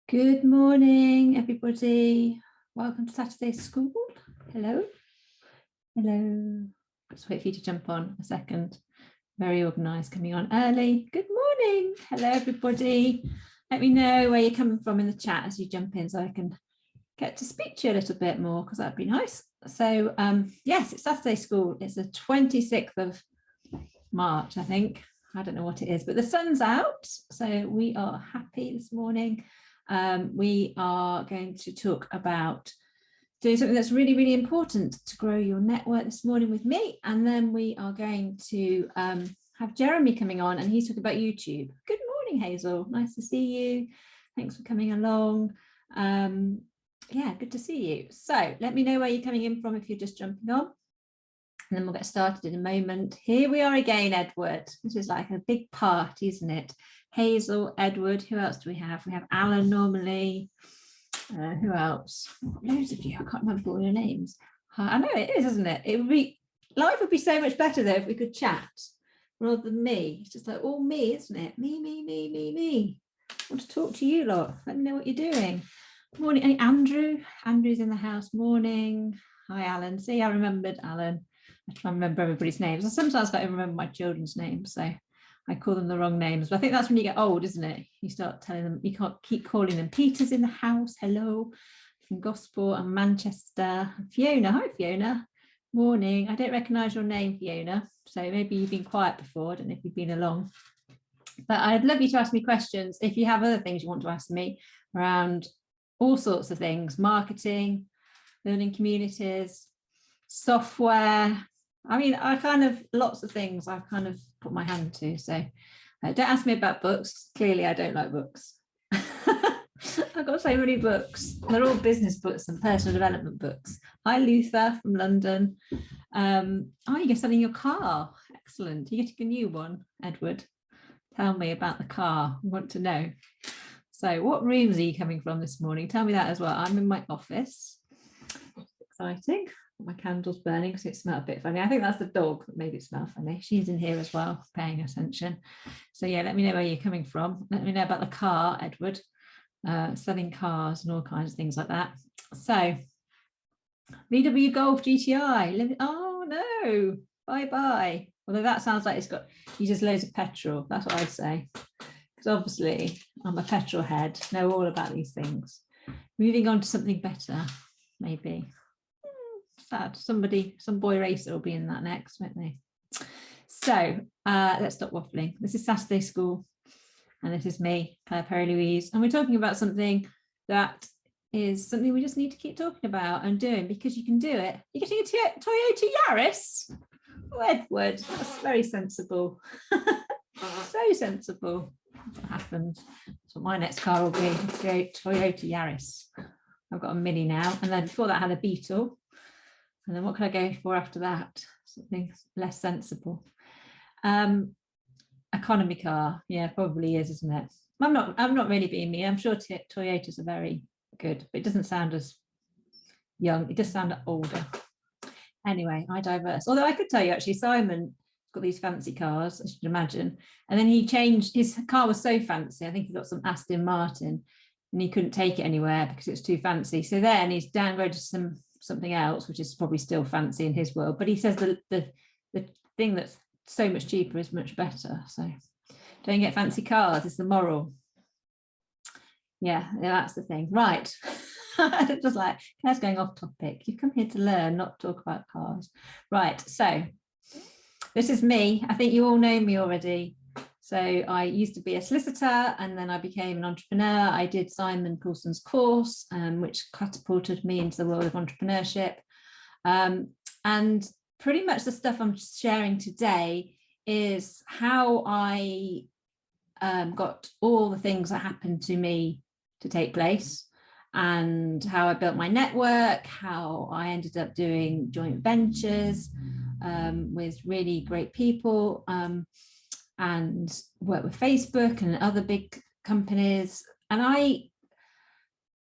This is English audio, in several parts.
Good morning, everybody. Welcome to Saturday School. Hello. Hello. Just wait for you to jump on a second. Very organised, coming on early. Good morning. Hello, everybody. Let me know where you're coming from in the chat as you jump in so I can get to speak to you a little bit more, because that'd be nice. So yes, it's Saturday School. It's the 26th of March, I think. I don't know what it is, but the sun's out. So we are happy this morning. We are going to talk about doing something that's really, really important to grow your network this morning with me. And then we are going to have Jeremy coming on, and he's talking about YouTube. Good morning, Hazel. Nice to see you. Thanks for coming along. Yeah, good to see you. So let me know where you're coming in from if you're just jumping on. And then we'll get started in a moment. Here we are again, Edward. This is like a big party, isn't it? Hazel, Edward, who else do we have? We have Alan normally. Who else? Loads of you. I can't remember all your names. I know it is, isn't it? It would be, life would be so much better though if we could chat rather than me. It's just like all me, isn't it? Me. I want to talk to you lot. Let me know what you're doing. Morning. Hey, Andrew. Andrew's in the house. Morning. Hi, Alan. See, I remembered Alan. I try and remember everybody's names. I sometimes can't even remember my children's names, so I call them the wrong names. But I think that's when you get old, isn't it? You start telling them, you can't keep calling them. Peter's in the house. Hello, from Gosport and Manchester. Fiona. Hi, Fiona. Morning. I don't recognise your name, Fiona. So maybe you've been quiet before. I don't know if you've been along. But I'd love you to ask me questions if you have other things you want to ask me around all sorts of things, marketing, building communities, software. I mean, I kind of, lots of things I've kind of put my hand to. So don't ask me about books. Clearly, I don't like books. I've got so many books. They're all business books and personal development books. Hi, Luther from London. Oh, you're selling your car. Excellent. You're getting a new one, Edward. Tell me about the car. I want to know. So what rooms are you coming from this morning? Tell me that as well. I'm in my office. Exciting. My candle's burning because it smelled a bit funny. I think that's the dog that made it smell funny. She's in here as well, paying attention. So yeah, let me know where you're coming from. Let me know about the car, Edward. Selling cars and all kinds of things like that. So VW Golf GTI. Oh no, bye. Although that sounds like it's got uses loads of petrol. That's what I'd say. Because obviously I'm a petrol head, know all about these things. Moving on to something better, maybe. Sad. Some boy racer will be in that next, won't they? So let's stop waffling. This is Saturday School, and this is me, Claire Perry-Louise, and we're talking about something that is something we just need to keep talking about and doing, because you can do it. You're getting a Toyota Yaris? Oh, Edward, that's very sensible. So sensible. That's what happens. That's what my next car will be, Toyota Yaris. I've got a Mini now, and then before that I had a Beetle. And then what can I go for after that? Something less sensible. Economy car, yeah, probably is, isn't it? I'm not really being mean. I'm sure Toyotas are very good, but it doesn't sound as young. It does sound older. Anyway, I diverse. Although I could tell you, actually, Simon got these fancy cars, as you can imagine. And then he changed, his car was so fancy. I think he got some Aston Martin, and he couldn't take it anywhere because it was too fancy. So then he's downgraded to something else, which is probably still fancy in his world, but he says the thing that's so much cheaper is much better. So don't get fancy cars, it's the moral. Yeah, that's the thing. Right. Just like, Claire's going off topic. You've come here to learn, not talk about cars. Right, so this is me. I think you all know me already. So I used to be a solicitor, and then I became an entrepreneur. I did Simon Coulson's course, which catapulted me into the world of entrepreneurship. And pretty much the stuff I'm sharing today is how I got all the things that happened to me to take place, and how I built my network, how I ended up doing joint ventures with really great people, and work with Facebook and other big companies. And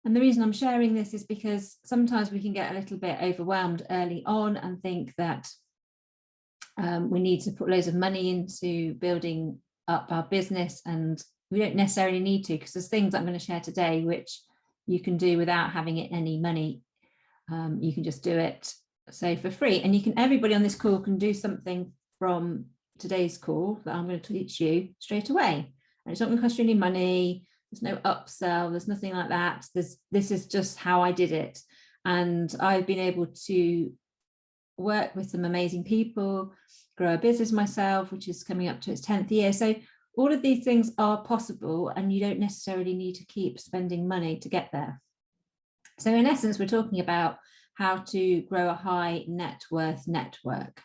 the reason I'm sharing this is because sometimes we can get a little bit overwhelmed early on and think that we need to put loads of money into building up our business and we don't necessarily need to, because there's things I'm going to share today which you can do without having any money. You can just do it, say, for free, and everybody on this call can do something from today's call that I'm going to teach you straight away, and it's not going to cost you any money. There's no upsell, there's nothing like that. This is just how I did it, and I've been able to work with some amazing people, grow a business myself, which is coming up to its 10th year. So all of these things are possible, and you don't necessarily need to keep spending money to get there. So in essence, we're talking about how to grow a high net worth network,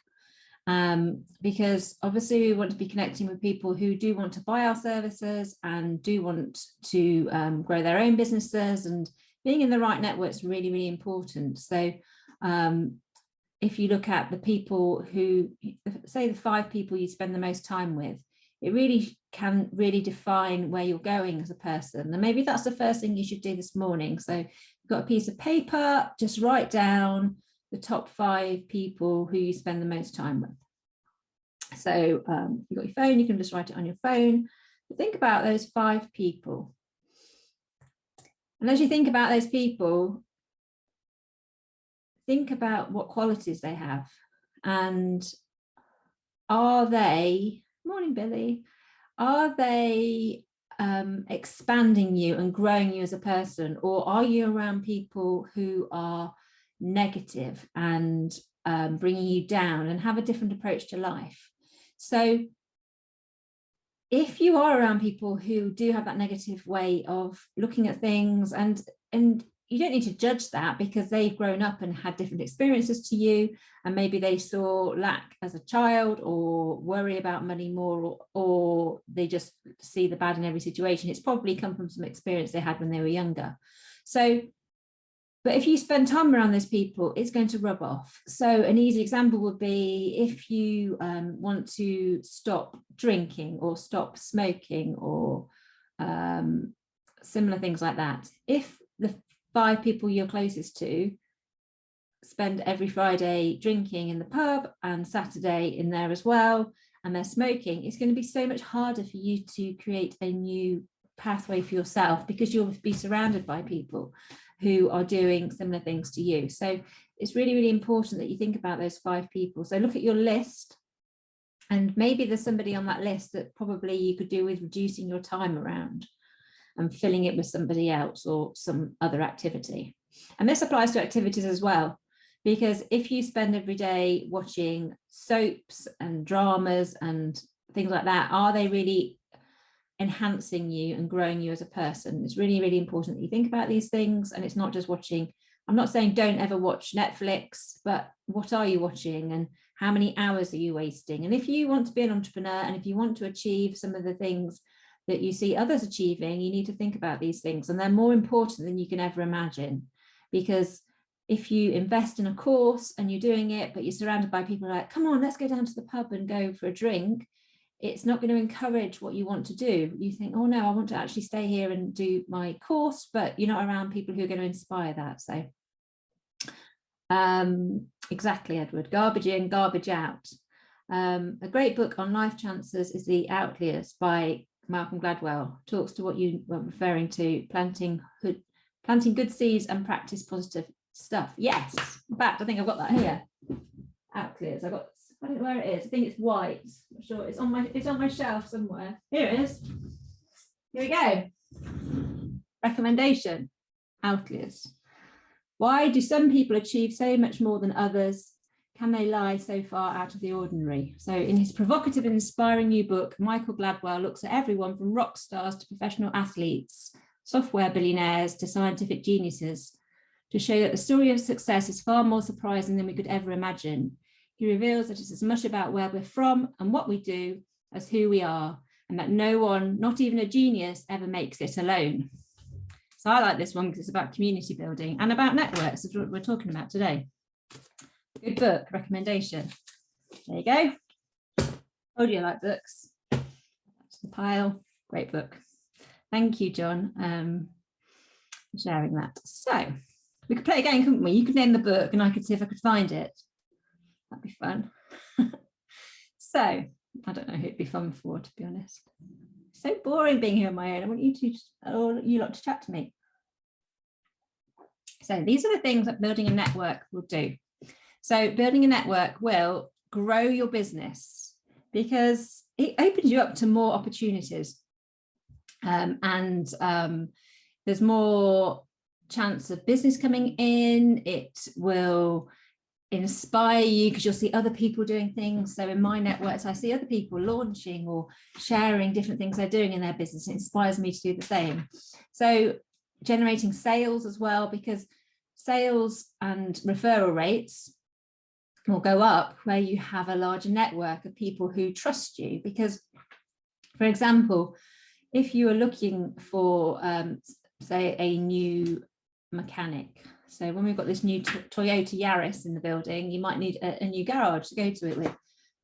because obviously we want to be connecting with people who do want to buy our services and do want to grow their own businesses, and being in the right network is really, really important. So if you look at the people who, say, the 5 people you spend the most time with, it really can really define where you're going as a person. And maybe that's the first thing you should do this morning. So you've got a piece of paper, just write down the top 5 people who you spend the most time with. So you've got your phone, you can just write it on your phone. But think about those 5 people. And as you think about those people, think about what qualities they have, and are they, morning Billy, are they expanding you and growing you as a person, or are you around people who are negative and bringing you down and have a different approach to life? So if you are around people who do have that negative way of looking at things, and you don't need to judge that, because they've grown up and had different experiences to you, and maybe they saw lack as a child, or worry about money more, or they just see the bad in every situation. It's probably come from some experience they had when they were younger. So, but if you spend time around those people, it's going to rub off. So an easy example would be if you want to stop drinking or stop smoking, or similar things like that. If the 5 people you're closest to spend every Friday drinking in the pub and Saturday in there as well, and they're smoking, it's going to be so much harder for you to create a new pathway for yourself, because you'll be surrounded by people who are doing similar things to you. So it's really, really important that you think about those 5 people. So look at your list, and maybe there's somebody on that list that probably you could do with reducing your time around and filling it with somebody else or some other activity. And this applies to activities as well, because if you spend every day watching soaps and dramas and things like that, are they really enhancing you and growing you as a person? It's really, really important that you think about these things. And it's not just watching. I'm not saying don't ever watch Netflix, but what are you watching, and how many hours are you wasting? And if you want to be an entrepreneur, and if you want to achieve some of the things that you see others achieving, you need to think about these things, and they're more important than you can ever imagine. Because if you invest in a course and you're doing it, but you're surrounded by people like, come on, let's go down to the pub and go for a drink, it's not going to encourage what you want to do. You think, oh no, I want to actually stay here and do my course, but you're not around people who are going to inspire that. So exactly, Edward, garbage in, garbage out. A great book on life chances is The Outliers by Malcolm Gladwell. Talks to what you were referring to, planting good seeds and practice positive stuff. Yes, in fact, I think I've got that here. Outliers. I don't know where it is. I think it's white. I'm sure it's on my shelf somewhere. Here it is. Here we go. Recommendation. Outliers. Why do some people achieve so much more than others? Can they lie so far out of the ordinary? So in his provocative and inspiring new book, Michael Gladwell looks at everyone from rock stars to professional athletes, software billionaires to scientific geniuses, to show that the story of success is far more surprising than we could ever imagine. He reveals that it's as much about where we're from and what we do as who we are, and that no one, not even a genius, ever makes it alone. So I like this one because it's about community building and about networks, is what we're talking about today. Good book, recommendation. There you go. Told you I like books. That's the pile. Great book. Thank you, John, for sharing that. So we could play a game, couldn't we? You could name the book and I could see if I could find it. That'd be fun. So I don't know who it'd be fun for, to be honest. So boring being here on my own. I want you to, or you lot to chat to me. So these are the things that building a network will do. So building a network will grow your business because it opens you up to more opportunities. There's more chance of business coming in. It will inspire you because you'll see other people doing things. So in my networks, I see other people launching or sharing different things they're doing in their business. It inspires me to do the same. So generating sales as well, because sales and referral rates will go up where you have a larger network of people who trust you. Because, for example, if you are looking for, say, a new mechanic, so when we've got this new Toyota Yaris in the building, you might need a new garage to go to it with.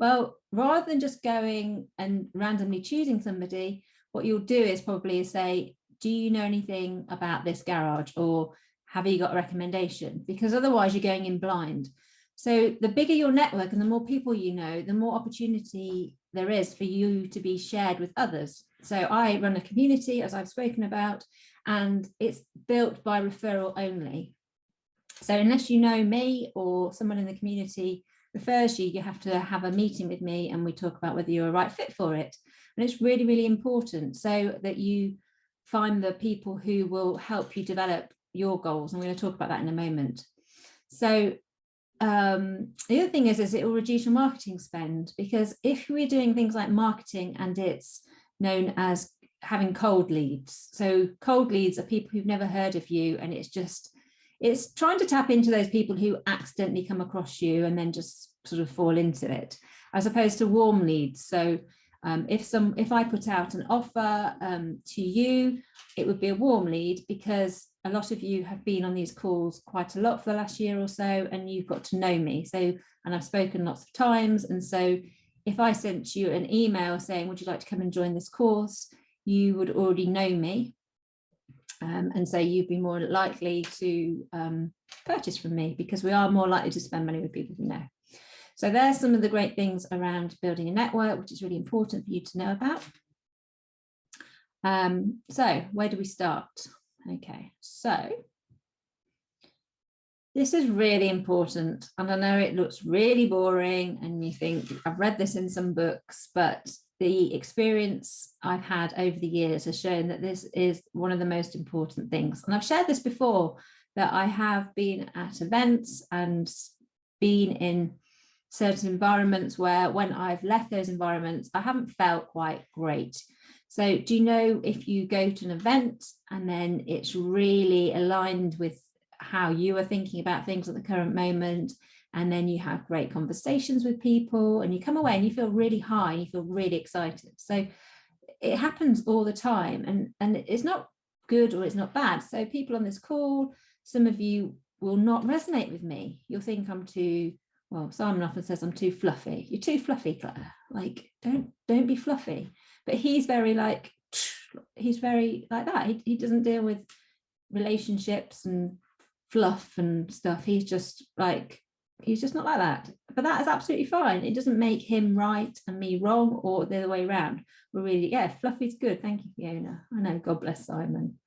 Well, rather than just going and randomly choosing somebody, what you'll do is probably say, do you know anything about this garage, or have you got a recommendation? Because otherwise you're going in blind. So the bigger your network and the more people you know, the more opportunity there is for you to be shared with others. So I run a community, as I've spoken about, and it's built by referral only. So unless you know me or someone in the community refers you, you have to have a meeting with me and we talk about whether you're a right fit for it. And it's really, really important so that you find the people who will help you develop your goals. And we're going to talk about that in a moment. So the other thing is it will reduce your marketing spend, because if we're doing things like marketing and it's known as having cold leads. So cold leads are people who've never heard of you, and it's trying to tap into those people who accidentally come across you and then just sort of fall into it, as opposed to warm leads. So if I put out an offer to you, it would be a warm lead because a lot of you have been on these calls quite a lot for the last year or so, and you've got to know me. So, and I've spoken lots of times. And so if I sent you an email saying, would you like to come and join this course? You would already know me. And so you'd be more likely to purchase from me, because we are more likely to spend money with people we know. So there's some of the great things around building a network, which is really important for you to know about. So where do we start? Okay, so this is really important. And I know it looks really boring and you think, I've read this in some books, but the experience I've had over the years has shown that this is one of the most important things. And I've shared this before, that I have been at events and been in certain environments where when I've left those environments, I haven't felt quite great. So do you know, if you go to an event and then it's really aligned with how you are thinking about things at the current moment, and then you have great conversations with people and you come away and you feel really high, you feel really excited. So it happens all the time, and it's not good or it's not bad. So people on this call, some of you will not resonate with me. You'll think I'm too, well, Simon often says I'm too fluffy. You're too fluffy, Claire. Like, don't be fluffy. But he's very like that. He doesn't deal with relationships and fluff and stuff. He's just not like that. But that is absolutely fine. It doesn't make him right and me wrong, or the other way around. We're really, yeah, fluffy's good. Thank you, Fiona. I know, God bless Simon.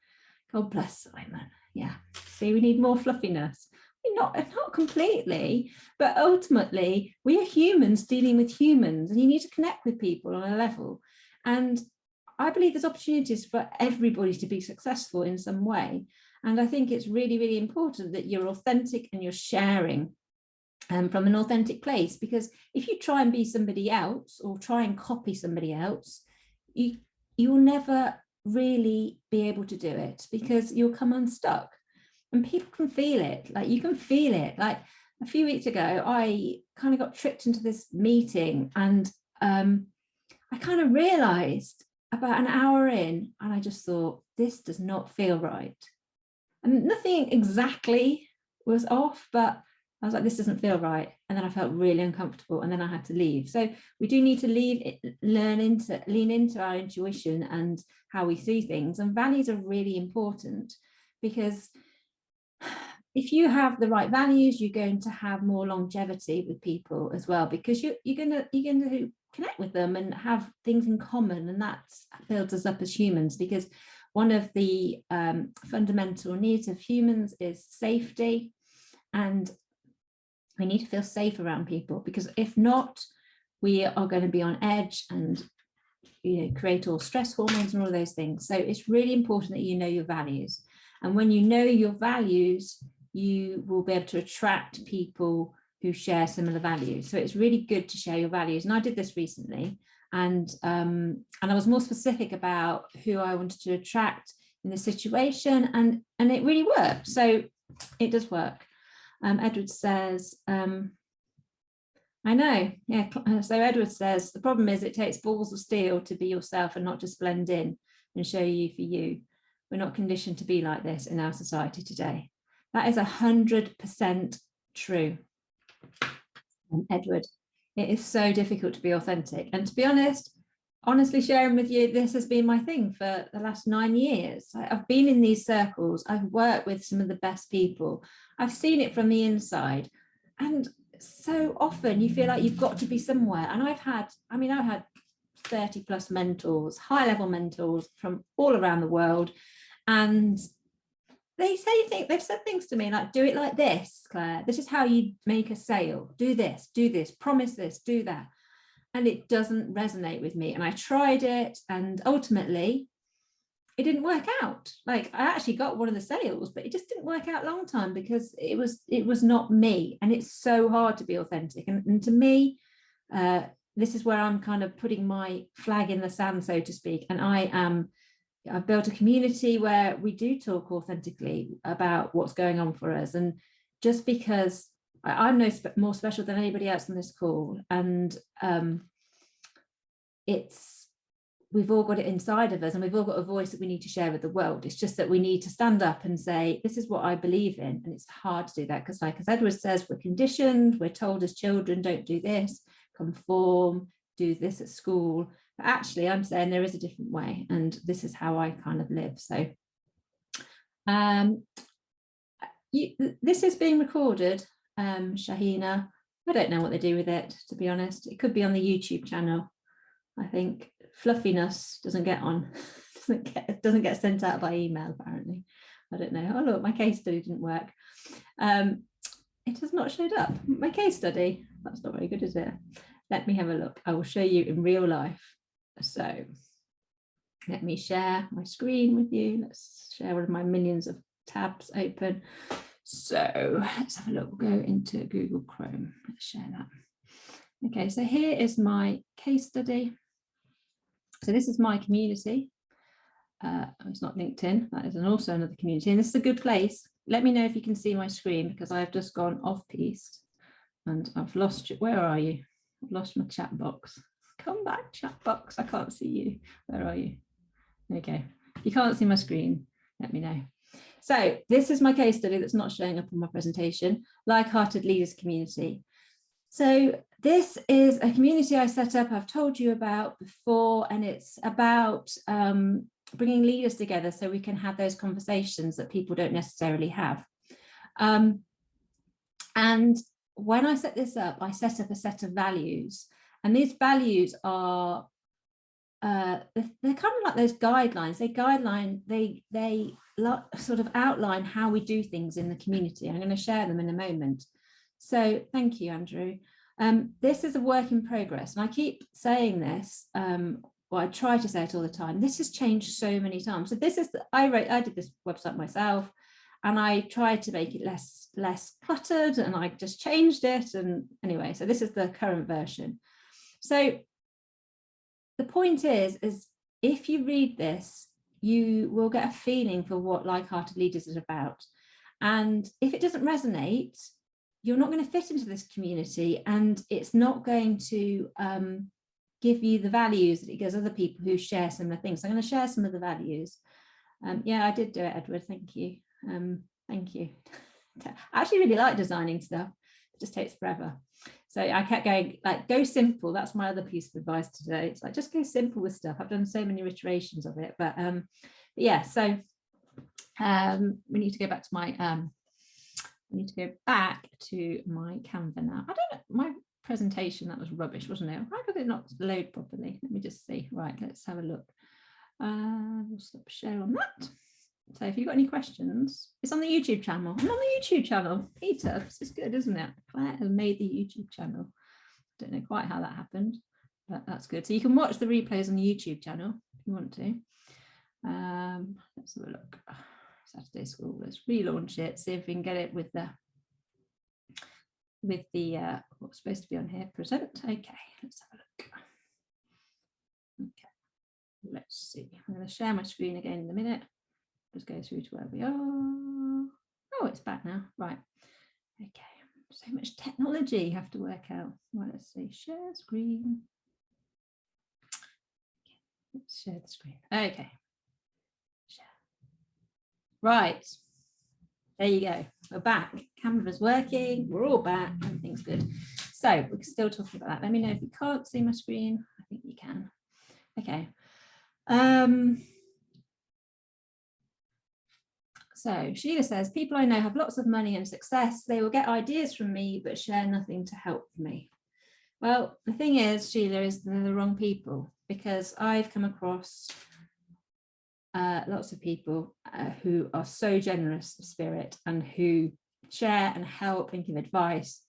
God bless Simon. Yeah. See, we need more fluffiness. Not completely, but ultimately we are humans dealing with humans, and you need to connect with people on a level. And I believe there's opportunities for everybody to be successful in some way. And I think it's really, really important that you're authentic and you're sharing from an authentic place, because if you try and be somebody else or try and copy somebody else, you'll never really be able to do it, because you'll come unstuck. And people can feel it, like you can feel it. Like a few weeks ago, I kind of got tricked into this meeting, and I kind of realized about an hour in, and I just thought, this does not feel right. And nothing exactly was off, but I was like, this doesn't feel right. And then I felt really uncomfortable, and then I had to leave. So we do need to lean into our intuition and how we see things. And values are really important, because if you have the right values, you're going to have more longevity with people as well, because you're going to connect with them and have things in common, and that builds us up as humans, because one of the fundamental needs of humans is safety, and we need to feel safe around people, because if not, we are going to be on edge and create all stress hormones and all of those things. So it's really important that you know your values, and when you know your values, you will be able to attract people who share similar values. So it's really good to share your values, and I did this recently, and I was more specific about who I wanted to attract in the situation, and it really worked. So it does work. Edward says, I know, yeah. So Edward says, the problem is it takes balls of steel to be yourself and not just blend in and show you for you. We're not conditioned to be like this in our society today. That is 100% true, Edward. It is so difficult to be authentic. And to be honest, honestly sharing with you, this has been my thing for the last 9 years. I've been in these circles. I've worked with some of the best people. I've seen it from the inside. And so often you feel like you've got to be somewhere. And I've had 30 plus mentors, high level mentors from all around the world. And they've said things to me like, do it like this, Claire. This is how you make a sale. Do this, promise this, do that. And it doesn't resonate with me. And I tried it, and ultimately it didn't work out. Like, I actually got one of the sales, but it just didn't work out long time, because it was not me. And it's so hard to be authentic. And to me, this is where I'm kind of putting my flag in the sand, so to speak. And I've built a community where we do talk authentically about what's going on for us. And just because I'm no more special than anybody else on this call, and we've all got it inside of us, and we've all got a voice that we need to share with the world. It's just that we need to stand up and say, this is what I believe in. And it's hard to do that, because like as Edward says, we're conditioned, we're told as children, don't do this, conform, do this at school. But actually, I'm saying there is a different way, and this is how I kind of live. So this is being recorded, Shahina. I don't know what they do with it, to be honest. It could be on the YouTube channel. I think fluffiness doesn't get sent out by email, apparently. I don't know. Oh look, my case study didn't work. It has not showed up. My case study, that's not very good, is it? Let me have a look. I will show you in real life. So let me share my screen with you. Let's share one of my millions of tabs open. So let's have a look. We'll go into Google Chrome. Let's share that. Okay, so here is my case study. So this is my community. It's not LinkedIn. That is also another community. And this is a good place. Let me know if you can see my screen, because I've just gone off piste and I've lost you. Where are you? I've lost my chat box. Come back, chat box. I can't see you. Where are you? Okay. If you can't see my screen, let me know. So this is my case study that's not showing up on my presentation, Like-Hearted Leaders Community. So this is a community I set up, I've told you about before, and it's about bringing leaders together so we can have those conversations that people don't necessarily have. And when I set this up, I set up a set of values, and these values are they're kind of like those guidelines. They sort of outline how we do things in the community. I'm going to share them in a moment. So thank you, Andrew. This is a work in progress, and I keep saying this. Well, I try to say it all the time. This has changed so many times. So this is I did this website myself, and I tried to make it less cluttered, and I just changed it. And anyway, so this is the current version. So the point is if you read this, you will get a feeling for what Like-Hearted Leaders is about. And if it doesn't resonate, you're not going to fit into this community, and it's not going to give you the values that it gives other people who share similar things. So I'm going to share some of the values. Yeah, I did do it, Edward. Thank you. Thank you. I actually really like designing stuff. It just takes forever. So I kept going, like, go simple. That's my other piece of advice today. It's like, just go simple with stuff. I've done so many iterations of it, but yeah, so we need to go back to my, Canva now. I don't know, my presentation, that was rubbish, wasn't it? Why could it not load properly? Let me just see. Right, let's have a look. We'll stop share on that. So if you've got any questions, it's on the YouTube channel. I'm on the YouTube channel. Peter, this is good, isn't it? Claire has made the YouTube channel. Don't know quite how that happened, but that's good. So you can watch the replays on the YouTube channel if you want to. Let's have a look. Saturday School, let's relaunch it, see if we can get it with the what's supposed to be on here, present. Okay, let's have a look. Okay, let's see. I'm going to share my screen again in a minute. Just go through to where we are. Oh, it's back now. Right. Okay, so much technology you have to work out. Right, let's see. Share screen. Okay, let's share the screen. Okay. Share. Right. There you go. We're back. Camera's working. We're all back. Everything's good. So we're still talking about that. Let me know if you can't see my screen. I think you can. Okay. So Sheila says, people I know have lots of money and success. They will get ideas from me, but share nothing to help me. Well, the thing is, Sheila, is they're the wrong people, because I've come across lots of people who are so generous of spirit and who share and help and give advice.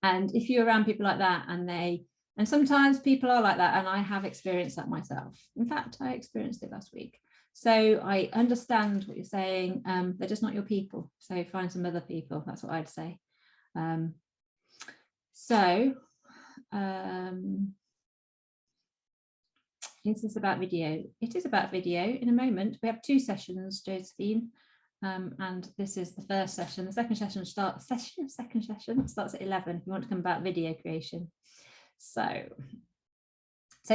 And if you're around people like that, and sometimes people are like that, and I have experienced that myself. In fact, I experienced it last week. So I understand what you're saying. They're just not your people. So find some other people. That's what I'd say. Is this about video? It is about video. In a moment, we have 2 sessions, Josephine, and this is the first session. The second session starts at 11. If you want to come about video creation. So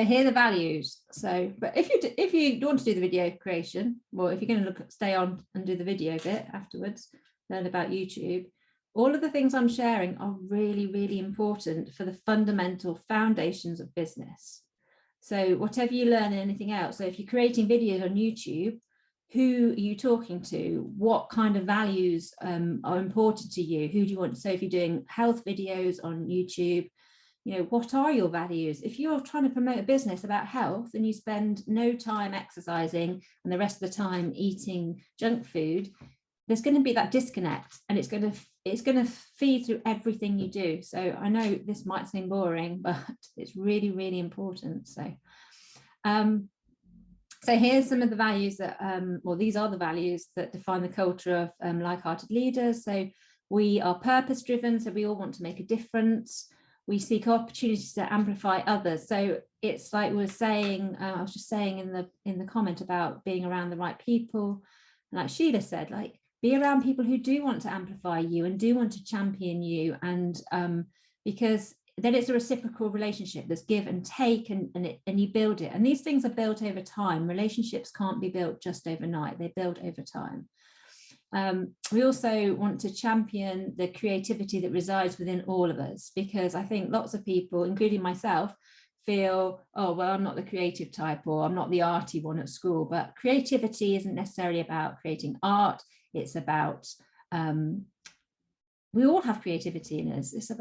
here are the values. So, but if you want to do the video creation, or if you're going to stay on and do the video bit afterwards, learn about YouTube, all of the things I'm sharing are really, really important for the fundamental foundations of business. So whatever you learn and anything else, so if you're creating videos on YouTube, who are you talking to? What kind of values are important to you? Who do you want? So if you're doing health videos on YouTube, you know, what are your values? If you're trying to promote a business about health and you spend no time exercising and the rest of the time eating junk food, there's going to be that disconnect, and it's going to feed through everything you do. So I know this might seem boring, but it's really, really important. So here's some of the values that, these are the values that define the culture of like-hearted leaders. So we are purpose-driven, so we all want to make a difference. We seek opportunities to amplify others. So it's like we were saying, I was just saying in the comment about being around the right people. And like Sheila said, like, be around people who do want to amplify you and do want to champion you. And because then it's a reciprocal relationship. There's give and take, and you build it. And these things are built over time. Relationships can't be built just overnight. They build over time. We also want to champion the creativity that resides within all of us, because I think lots of people, including myself, feel, oh, well, I'm not the creative type, or I'm not the arty one at school. But creativity isn't necessarily about creating art. It's about, we all have creativity in us. It's just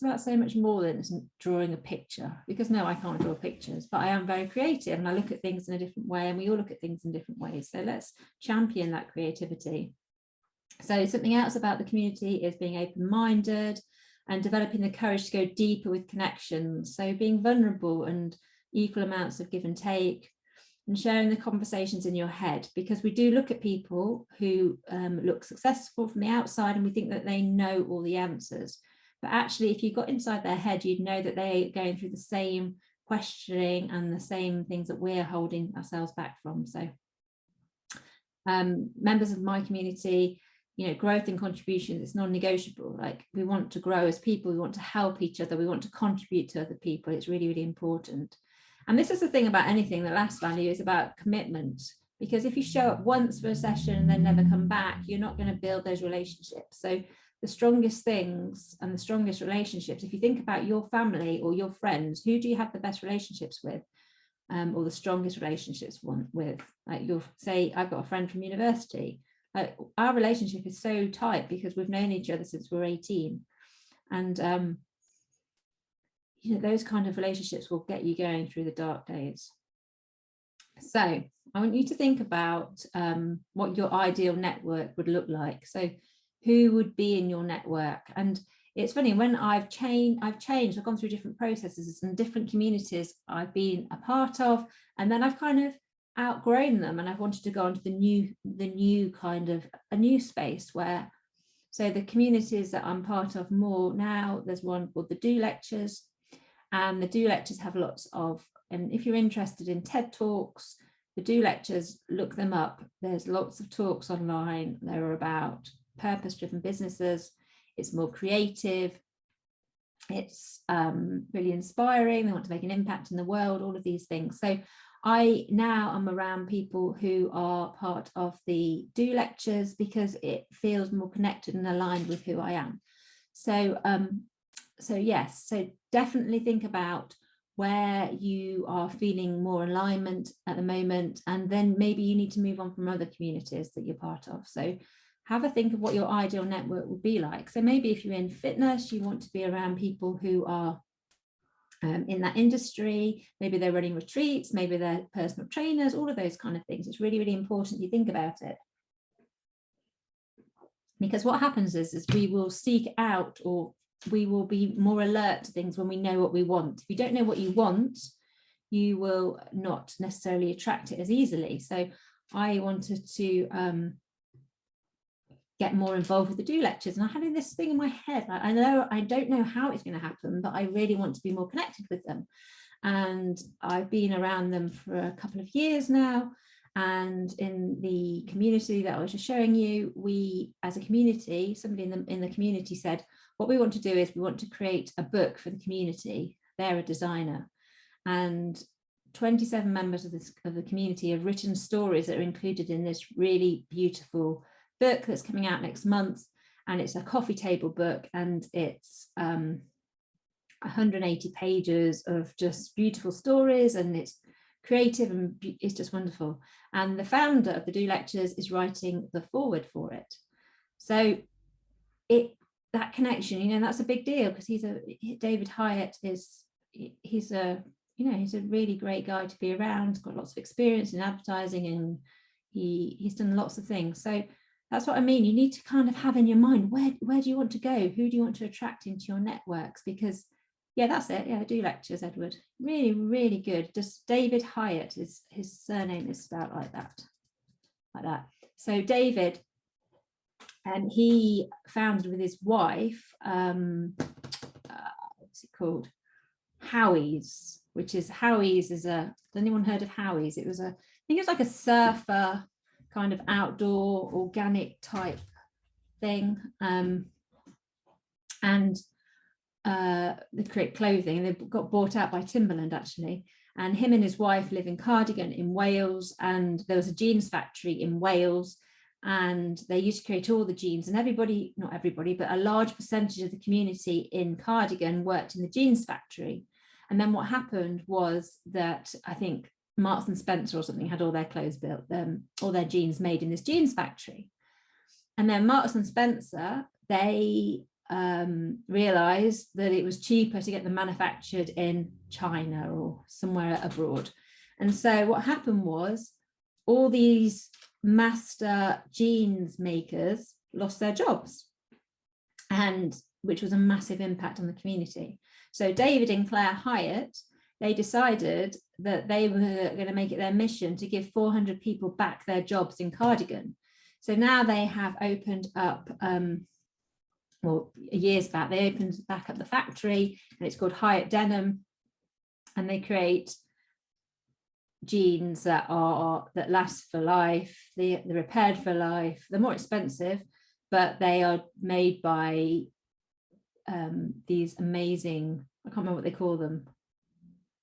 about so much more than drawing a picture, because no, I can't draw pictures, but I am very creative and I look at things in a different way, and we all look at things in different ways. So let's champion that creativity. So something else about the community is being open-minded and developing the courage to go deeper with connections. So being vulnerable and equal amounts of give and take, and sharing the conversations in your head, because we do look at people who look successful from the outside and we think that they know all the answers. But actually, if you got inside their head, you'd know that they're going through the same questioning and the same things that we're holding ourselves back from. So members of my community, you know, growth and contribution is non-negotiable. Like, we want to grow as people, we want to help each other, we want to contribute to other people. It's really, really important. And this is the thing about anything. The last value is about commitment, because if you show up once for a session and then never come back, you're not going to build those relationships. So the strongest things and the strongest relationships, if you think about your family or your friends, who do you have the best relationships with, or the strongest relationships with? Like, you'll say, I've got a friend from university. Like, our relationship is so tight because we've known each other since we were 18. And you know, those kind of relationships will get you going through the dark days. So I want you to think about what your ideal network would look like. So who would be in your network? And it's funny, when I've changed, I've gone through different processes and different communities I've been a part of, and then I've kind of outgrown them, and I've wanted to go into the new kind of a new space where, so the communities that I'm part of more now, there's one called the Do Lectures, and the Do Lectures have lots of, and if you're interested in TED Talks, the Do Lectures, look them up. There's lots of talks online. They're about purpose-driven businesses. It's more creative. It's really inspiring. They want to make an impact in the world, all of these things. So I now am around people who are part of the Do Lectures because it feels more connected and aligned with who I am. So, yes, so definitely think about where you are feeling more alignment at the moment, and then maybe you need to move on from other communities that you're part of. So have a think of what your ideal network would be like. So maybe if you're in fitness, you want to be around people who are in that industry. Maybe they're running retreats, maybe they're personal trainers, all of those kind of things. It's really, really important you think about it. Because what happens is we will seek out, or we will be more alert to things when we know what we want. If you don't know what you want, you will not necessarily attract it as easily. So I wanted to get more involved with the Do Lectures, and I had this thing in my head, like, I don't know how it's going to happen, but I really want to be more connected with them. And I've been around them for a couple of years now. And in the community that I was just showing you, we as a community, somebody in the community said, what we want to do is we want to create a book for the community. They're a designer, and 27 members of the community have written stories that are included in this really beautiful book that's coming out next month. And it's a coffee table book, and it's 180 pages of just beautiful stories, and it's creative and it's just wonderful. And the founder of the Do Lectures is writing the foreword for it. So that connection, you know, that's a big deal, because David Hyatt is, he's a really great guy to be around. He's got lots of experience in advertising, and he's done lots of things. So that's what I mean. You need to kind of have in your mind, where do you want to go? Who do you want to attract into your networks? Because yeah, that's it. Yeah, Do Lectures, Edward. Really, really good. Just David Hyatt, is his surname is spelled like that. So David, he founded with his wife, what's it called? Howie's, which is has anyone heard of Howie's? It was I think it was like a surfer kind of outdoor organic type thing. And they create clothing, and they got bought out by Timberland actually. And him and his wife live in Cardigan in Wales, and there was a jeans factory in Wales, and they used to create all the jeans, and not everybody, but a large percentage of the community in Cardigan worked in the jeans factory. And then what happened was that I think Marks and Spencer or something had all their clothes built, all their jeans made in this jeans factory. And then Marks and Spencer, they realized that it was cheaper to get them manufactured in China or somewhere abroad. And so what happened was all these master jeans makers lost their jobs, and which was a massive impact on the community. So David and Claire Hyatt, they decided that they were going to make it their mission to give 400 people back their jobs in Cardigan. So now they have opened up, years back, they opened back up the factory, and it's called Hyatt Denim, and they create jeans that last for life. They're repaired for life. They're more expensive, but they are made by these amazing, I can't remember what they call them,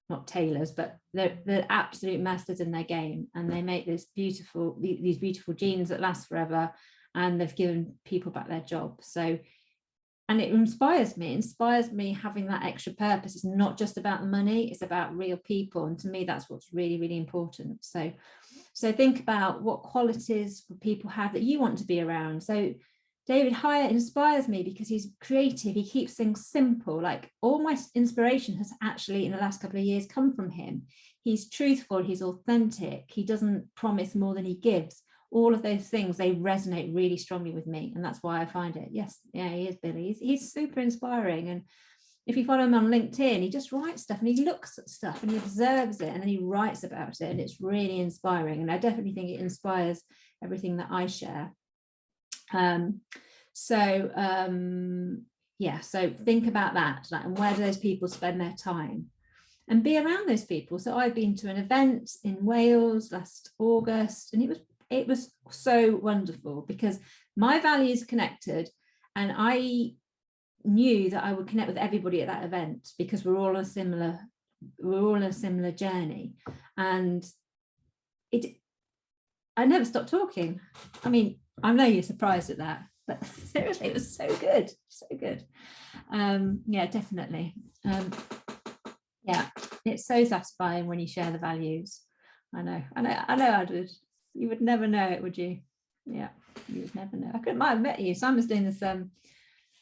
not tailors, but they're absolute masters in their game, and they make these beautiful jeans that last forever, and they've given people back their jobs. So, and it inspires me having that extra purpose. It's not just about the money, it's about real people, and to me that's what's really, really important. So think about what qualities people have that you want to be around. So David Hyatt inspires me because he's creative. He keeps things simple. Like all my inspiration has actually in the last couple of years come from him. He's truthful, he's authentic, he doesn't promise more than he gives. All of those things, they resonate really strongly with me. And that's why I find it. Yes, yeah, he is, Billy. He's super inspiring. And if you follow him on LinkedIn, he just writes stuff and he looks at stuff and he observes it and then he writes about it. And it's really inspiring. And I definitely think it inspires everything that I share. So think about that, like, and where do those people spend their time, and be around those people. So I've been to an event in Wales last August, and it was so wonderful because my values connected, and I knew that I would connect with everybody at that event because we're all on a similar journey. And I never stopped talking. I mean, I know you're surprised at that, but seriously, it was so good, so good. Yeah, definitely. Yeah, it's so satisfying when you share the values. I know I would. You would never know it, would you? Yeah, you would never know. I might have met you. Simon's doing this, I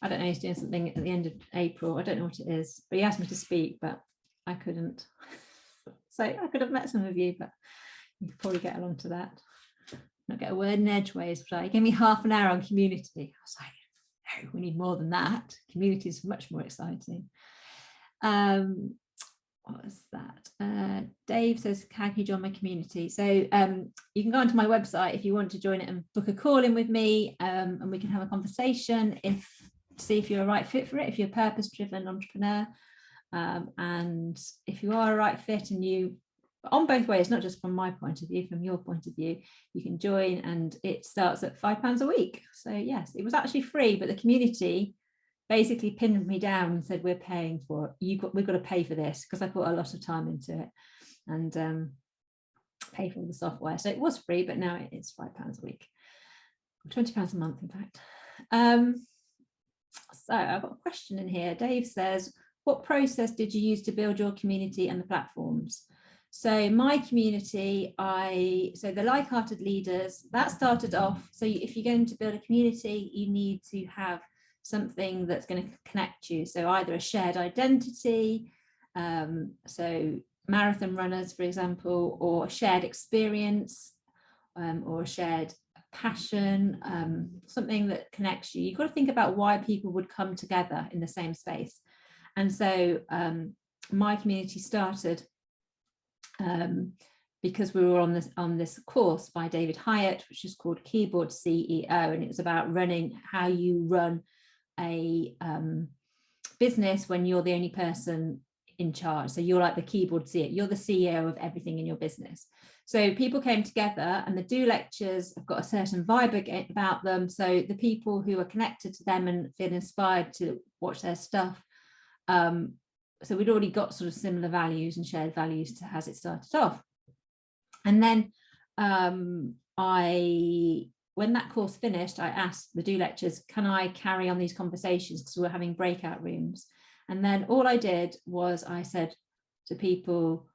don't know, he's doing something at the end of April. I don't know what it is, but he asked me to speak, but I couldn't. So I could have met some of you, but you could probably get along to that. Not get a word in edgeways, but he gave me half an hour on community. I was like, no, we need more than that. Community is much more exciting. What was that? Dave says, can you join my community? So you can go onto my website if you want to join it and book a call in with me, and we can have a conversation see if you're a right fit for it, if you're a purpose-driven entrepreneur, and if you are a right fit and you on both ways, not just from my point of view, from your point of view, you can join, and it starts at £5 a week. So yes, it was actually free, but the community basically pinned me down and said, we're paying for it. We've got to pay for this, because I put a lot of time into it and pay for all the software. So it was free, but now it's £5 a week, £20 a month, in fact. So I've got a question in here. Dave says, what process did you use to build your community and the platforms? So my community, so the like-hearted leaders, that started off, so if you're going to build a community, you need to have something that's going to connect you. So either a shared identity, so marathon runners, for example, or a shared experience, or a shared passion, something that connects you. You've got to think about why people would come together in the same space. And so my community started because we were on this course by David Hyatt, which is called Keyboard CEO, and it was about how you run a business when you're the only person in charge. So you're like the keyboard CEO, you're the CEO of everything in your business. So people came together, and the Do lectures have got a certain vibe about them. So the people who are connected to them and feel inspired to watch their stuff, so we'd already got sort of similar values and shared values to as it started off. And then when that course finished, I asked the Do lectures, can I carry on these conversations, because we were having breakout rooms. And then all I did was I said to people,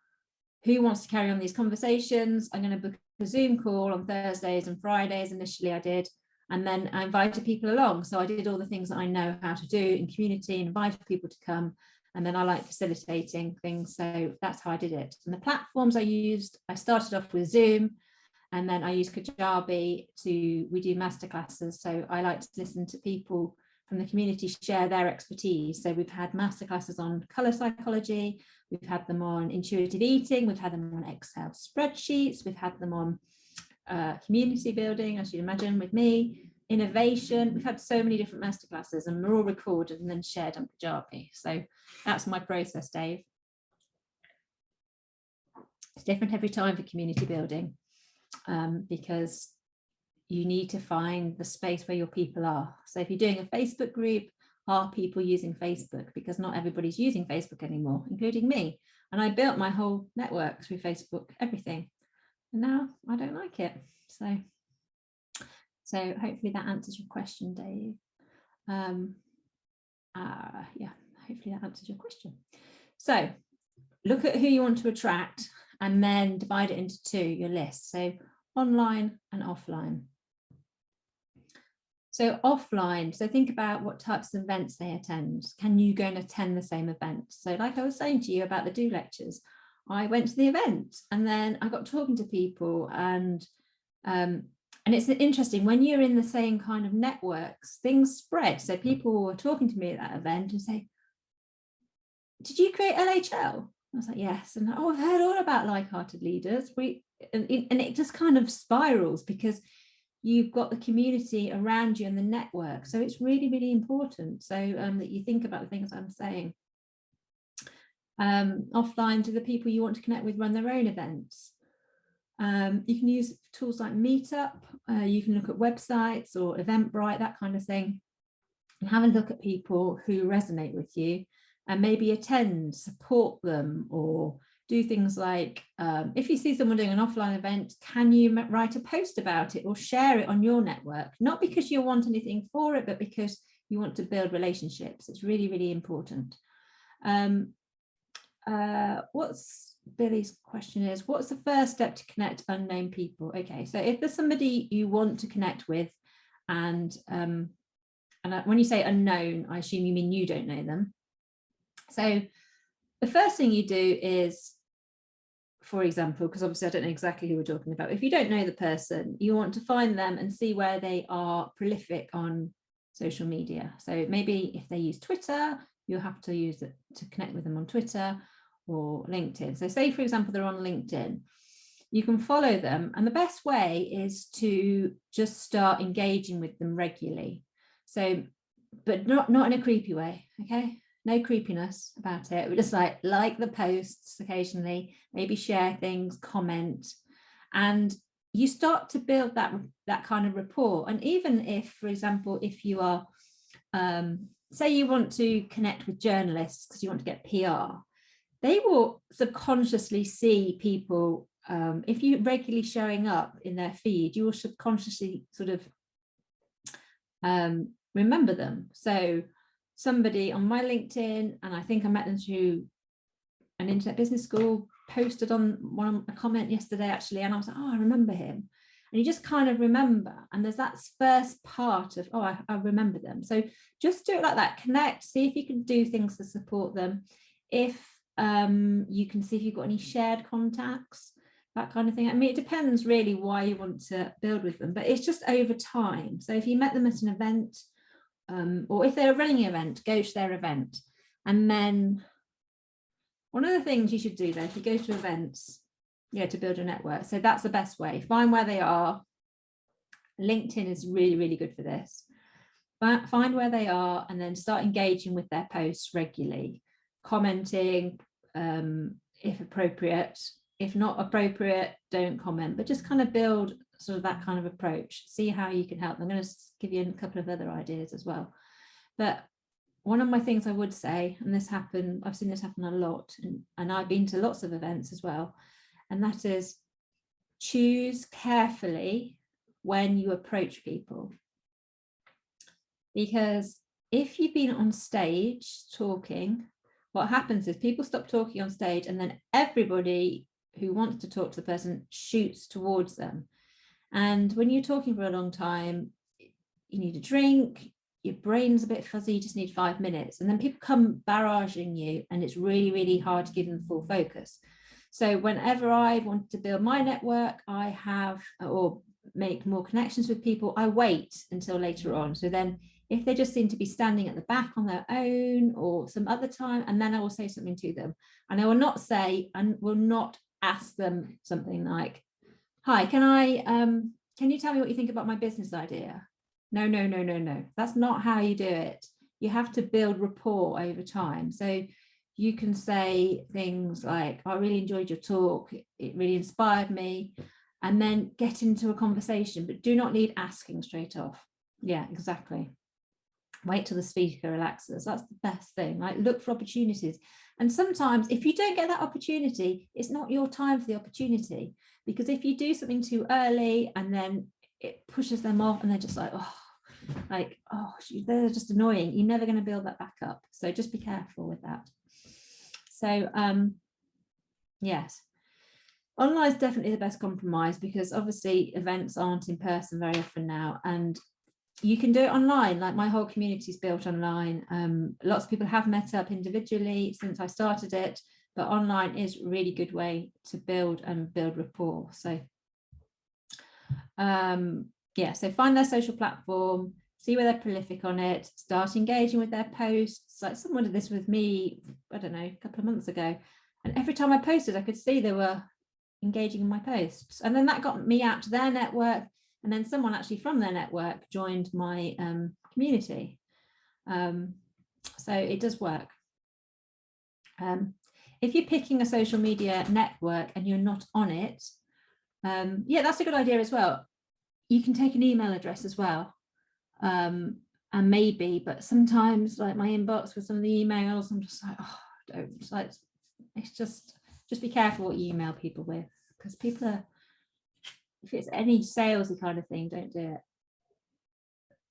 who wants to carry on these conversations? I'm going to book a Zoom call on Thursdays and Fridays. Initially I did, and then I invited people along. So I did all the things that I know how to do in community and invited people to come. And then I like facilitating things. So that's how I did it. And the platforms I used, I started off with Zoom, and then I used Kajabi we do masterclasses. So I like to listen to people from the community share their expertise. So we've had masterclasses on color psychology, we've had them on intuitive eating, we've had them on Excel spreadsheets, we've had them on community building, as you imagine, with me, innovation. We've had so many different masterclasses, and they're all recorded and then shared on Kajabi. So that's my process, Dave. It's different every time for community building, because you need to find the space where your people are. So if you're doing a Facebook group, are people using Facebook? Because not everybody's using Facebook anymore, including me. And I built my whole network through Facebook, everything. And now I don't like it. So hopefully that answers your question, Dave. Yeah, hopefully that answers your question. So look at who you want to attract, and then divide it into two, your list. So online and offline. So offline, so think about what types of events they attend. Can you go and attend the same event? So like I was saying to you about the Do lectures, I went to the event and then I got talking to people, and it's interesting when you're in the same kind of networks, things spread. So people were talking to me at that event and say, did you create LHL? I was like, yes. And I've heard all about like-hearted leaders. And it just kind of spirals because you've got the community around you and the network. So it's really, really important. So that you think about the things I'm saying. Offline, do the people you want to connect with run their own events? You can use tools like Meetup. You can look at websites or Eventbrite, that kind of thing, and have a look at people who resonate with you and maybe attend, support them, or do things like, if you see someone doing an offline event, can you write a post about it or share it on your network? Not because you want anything for it, but because you want to build relationships. It's really, really important. What's Billy's question is, what's the first step to connect unknown people? Okay, so if there's somebody you want to connect with, and when you say unknown, I assume you mean you don't know them. So the first thing you do is, for example, because obviously I don't know exactly who we're talking about, if you don't know the person, you want to find them and see where they are prolific on social media. So maybe if they use Twitter, you'll have to use it to connect with them on Twitter or LinkedIn. So say, for example, they're on LinkedIn, you can follow them. And the best way is to just start engaging with them regularly. So, but not in a creepy way, okay? No creepiness about it. We're just like the posts occasionally, maybe share things, comment, and you start to build that kind of rapport. And even if, for example, if you are, say you want to connect with journalists because you want to get PR, they will subconsciously see people. If you're regularly showing up in their feed, you will subconsciously sort of remember them. So somebody on my LinkedIn, and I think I met them through an internet business school, posted on a comment yesterday actually, and I was like, oh, I remember him. And you just kind of remember, and there's that first part of, oh, I remember them. So just do it like that, connect, see if you can do things to support them. If you can see if you've got any shared contacts, that kind of thing. I mean, it depends really why you want to build with them, but it's just over time. So if you met them at an event, or if they're running an event, go to their event. And then one of the things you should do though, if you go to events, to build a network. So that's the best way. Find where they are. LinkedIn is really, really good for this. But find where they are and then start engaging with their posts regularly, commenting if appropriate. If not appropriate, don't comment, but just kind of build sort of that kind of approach. See how you can help. I'm going to give you a couple of other ideas as well. But one of my things I would say, and this happened, I've seen this happen a lot, and I've been to lots of events as well, and that is choose carefully when you approach people. Because if you've been on stage talking, what happens is people stop talking on stage and then everybody who wants to talk to the person shoots towards them. And when you're talking for a long time, you need a drink, your brain's a bit fuzzy, you just need 5 minutes. And then people come barraging you and it's really, really hard to give them full focus. So whenever I want to build my network, I have, or make more connections with people, I wait until later on. So then if they just seem to be standing at the back on their own or some other time, and then I will say something to them. And I will not say, and will not ask them something like, hi, can you tell me what you think about my business idea? No. That's not how you do it. You have to build rapport over time. So you can say things like, I really enjoyed your talk. It really inspired me. And then get into a conversation, but do not need asking straight off. Yeah, exactly. Wait till the speaker relaxes. That's the best thing. Like, look for opportunities. And sometimes if you don't get that opportunity, it's not your time for the opportunity. Because if you do something too early and then it pushes them off and they're just like, they're just annoying, you're never going to build that back up. So just be careful with that. So yes, online is definitely the best compromise, because obviously events aren't in person very often now, and you can do it online. Like my whole community is built online. Lots of people have met up individually since I started it, but online is a really good way to build rapport. So yeah, so find their social platform, see where they're prolific on it, start engaging with their posts. Like someone did this with me, I don't know, a couple of months ago, and every time I posted I could see they were engaging in my posts, and then that got me out to their network, and then someone actually from their network joined my community. So it does work. If you're picking a social media network and you're not on it, yeah, that's a good idea as well. You can take an email address as well, and maybe, but sometimes like my inbox with some of the emails, I'm just like, oh, don't. It's like, it's just be careful what you email people with, because people are, if it's any salesy kind of thing, don't do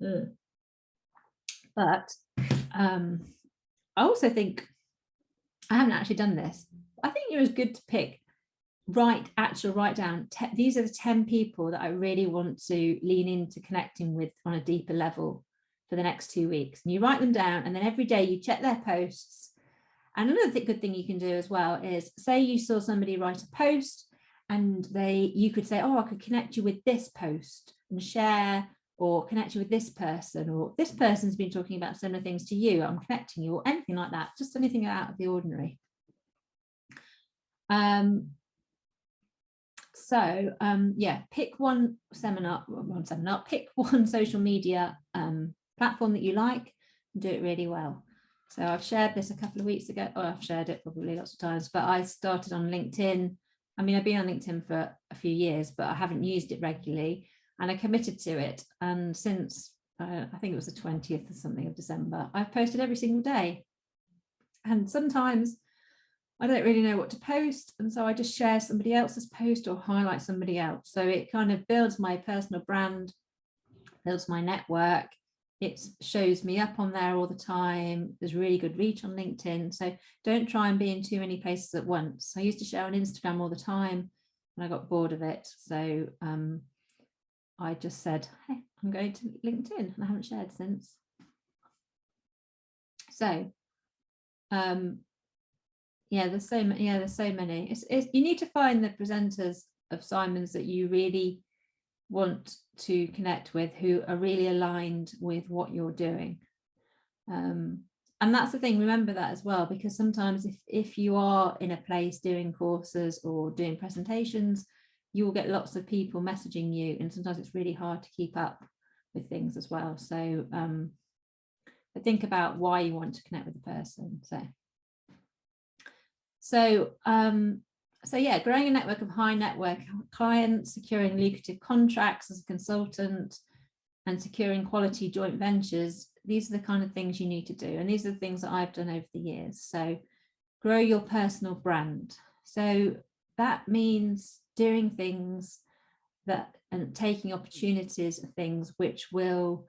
it. But I also think, I haven't actually done this, I think you're as good to pick, write down, these are the 10 people that I really want to lean into connecting with on a deeper level for the next 2 weeks. And you write them down, and then every day you check their posts. And another good thing you can do as well is, say you saw somebody write a post and you could say, oh, I could connect you with this post and share, or connect you with this person, or this person's been talking about similar things to you, I'm connecting you, or anything like that, just anything out of the ordinary. So yeah, pick one pick one social media platform that you like, and do it really well. So I've shared this a couple of weeks ago, or I've shared it probably lots of times, but I started on LinkedIn. I mean, I've been on LinkedIn for a few years, but I haven't used it regularly, and I committed to it. And since I think it was the 20th or something of December, I've posted every single day. And sometimes I don't really know what to post, and so I just share somebody else's post or highlight somebody else. So it kind of builds my personal brand, builds my network. It shows me up on there all the time. There's really good reach on LinkedIn. So don't try and be in too many places at once. I used to share on Instagram all the time and I got bored of it. So I just said, hey, I'm going to LinkedIn, and I haven't shared since. So yeah, there's so many. You need to find the presenters of Simon's that you really want to connect with, who are really aligned with what you're doing. And that's the thing, remember that as well, because sometimes if you are in a place doing courses or doing presentations, you will get lots of people messaging you, and sometimes it's really hard to keep up with things as well. So but think about why you want to connect with the person. So yeah, growing a network of high network clients, securing lucrative contracts as a consultant, and securing quality joint ventures. These are the kind of things you need to do. And these are the things that I've done over the years. So grow your personal brand. So that means doing things and taking opportunities of things which will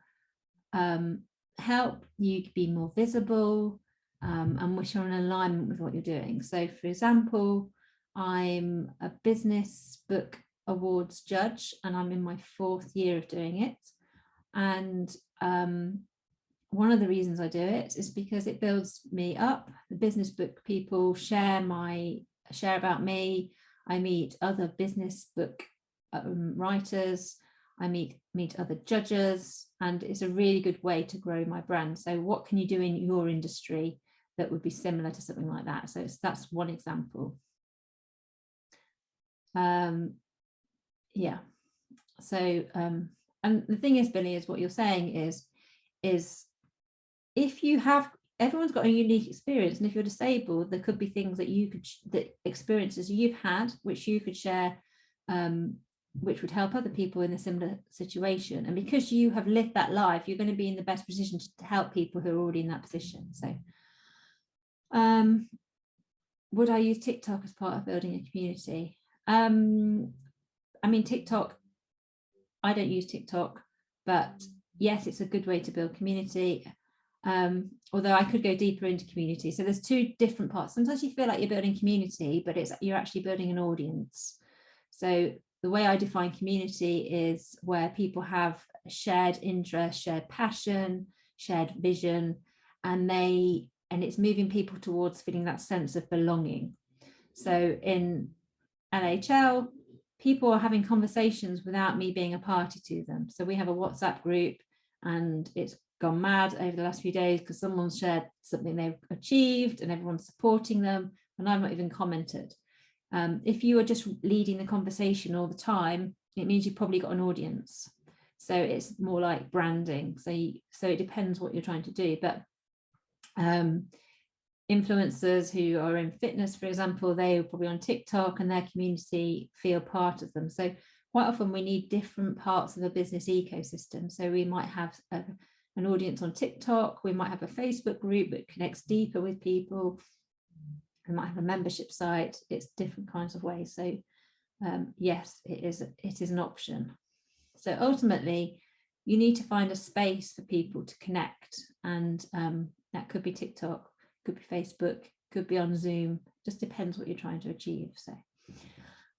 help you be more visible, and which are in alignment with what you're doing. So for example, I'm a business book awards judge, and I'm in my 4th year of doing it. And one of the reasons I do it is because it builds me up. The business book people share about me. I meet other business book writers. I meet other judges, and it's a really good way to grow my brand. So what can you do in your industry that would be similar to something like that? So that's one example. Yeah. So and the thing is, Billy, is what you're saying is if you have, everyone's got a unique experience, and if you're disabled, there could be things that you could, that experiences you've had, which you could share, which would help other people in a similar situation. And because you have lived that life, you're going to be in the best position to help people who are already in that position. So would I use TikTok as part of building a community? I mean, TikTok, I don't use TikTok, but yes, it's a good way to build community. Although I could go deeper into community. So there's 2 different parts. Sometimes you feel like you're building community, but you're actually building an audience. So the way I define community is where people have shared interest, shared passion, shared vision, and it's moving people towards feeling that sense of belonging. So in LHL, people are having conversations without me being a party to them. So we have a WhatsApp group, and it's gone mad over the last few days because someone's shared something they've achieved and everyone's supporting them, and I've not even commented. If you are just leading the conversation all the time, it means you've probably got an audience. So it's more like branding. So it depends what you're trying to do. But influencers who are in fitness, for example, they are probably on TikTok and their community feel part of them. So quite often we need different parts of the business ecosystem. So we might have an audience on TikTok, we might have a Facebook group that connects deeper with people, we might have a membership site. It's different kinds of ways. So yes, it is an option. So ultimately, you need to find a space for people to connect, and that could be TikTok, could be Facebook, could be on Zoom, just depends what you're trying to achieve. So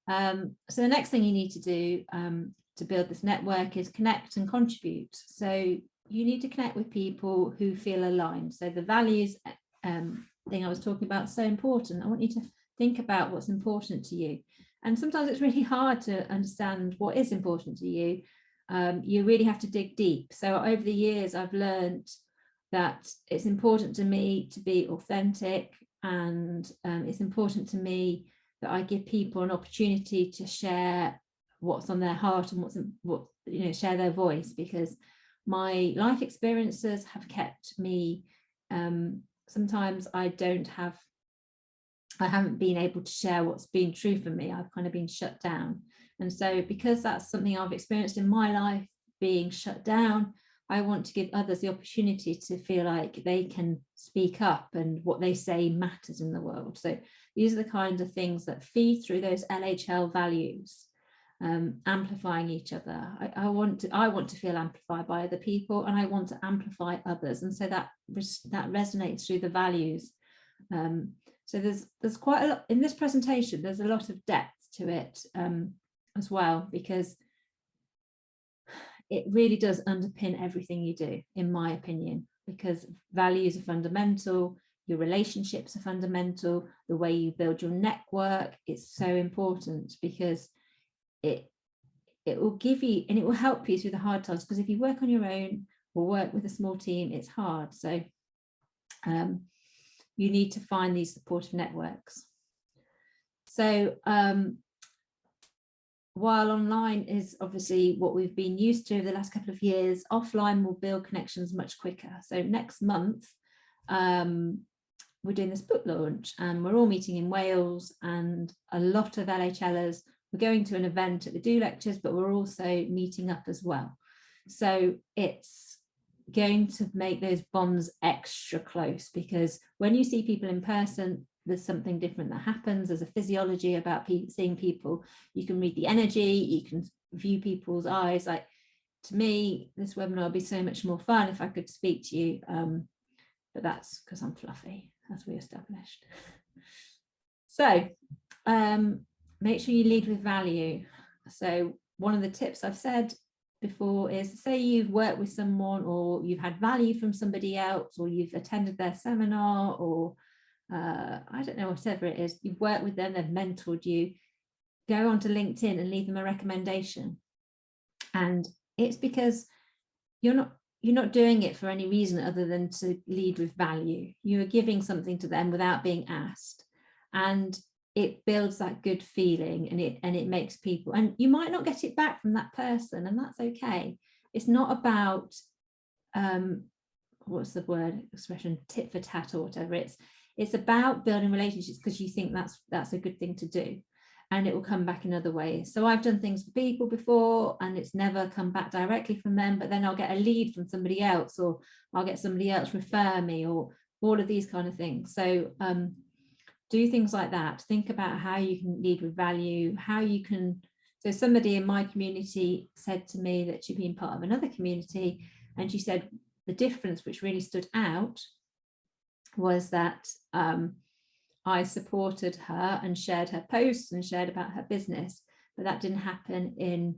the next thing you need to do to build this network is connect and contribute. So you need to connect with people who feel aligned. So the values thing I was talking about is so important. I want you to think about what's important to you. And sometimes it's really hard to understand what is important to you. You really have to dig deep. So over the years, I've learned that it's important to me to be authentic, and it's important to me that I give people an opportunity to share what's on their heart and share their voice, because my life experiences have kept me, sometimes I haven't been able to share what's been true for me. I've kind of been shut down. And so because that's something I've experienced in my life, being shut down, I want to give others the opportunity to feel like they can speak up and what they say matters in the world. So these are the kind of things that feed through those LHL values, amplifying each other. I want to feel amplified by other people, and I want to amplify others. And so that resonates through the values. So there's quite a lot in this presentation. There's a lot of depth to it as well, because it really does underpin everything you do, in my opinion, because values are fundamental, your relationships are fundamental, the way you build your network is so important, because it will give you, and it will help you through the hard times, because if you work on your own or work with a small team, it's hard. So you need to find these supportive networks. So while online is obviously what we've been used to over the last couple of years, offline will build connections much quicker. So next month, we're doing this book launch, and we're all meeting in Wales, and a lot of LHLers, we're going to an event at the Do Lectures, but we're also meeting up as well. So it's going to make those bonds extra close, because when you see people in person, there's something different that happens. There's a physiology about seeing people. You can read the energy, you can view people's eyes. Like, to me, this webinar would be so much more fun if I could speak to you, but that's because I'm fluffy, as we established. So make sure you lead with value. So one of the tips I've said before is, say you've worked with someone, or you've had value from somebody else, or you've attended their seminar, or I don't know, whatever it is, you've worked with them, they've mentored you, go onto LinkedIn and leave them a recommendation. And it's because you're not doing it for any reason other than to lead with value. You are giving something to them without being asked, and it builds that good feeling, and it makes people, and you might not get it back from that person, and that's okay. It's not about what's the word expression, tit for tat or whatever. It's about building relationships because you think that's a good thing to do, and it will come back in other ways. So I've done things for people before, and it's never come back directly from them, but then I'll get a lead from somebody else, or I'll get somebody else refer me, or all of these kind of things. So do things like that. Think about how you can lead with value, how you can. So somebody in my community said to me that she'd been part of another community, and she said the difference which really stood out was that I supported her and shared her posts and shared about her business, but that didn't happen in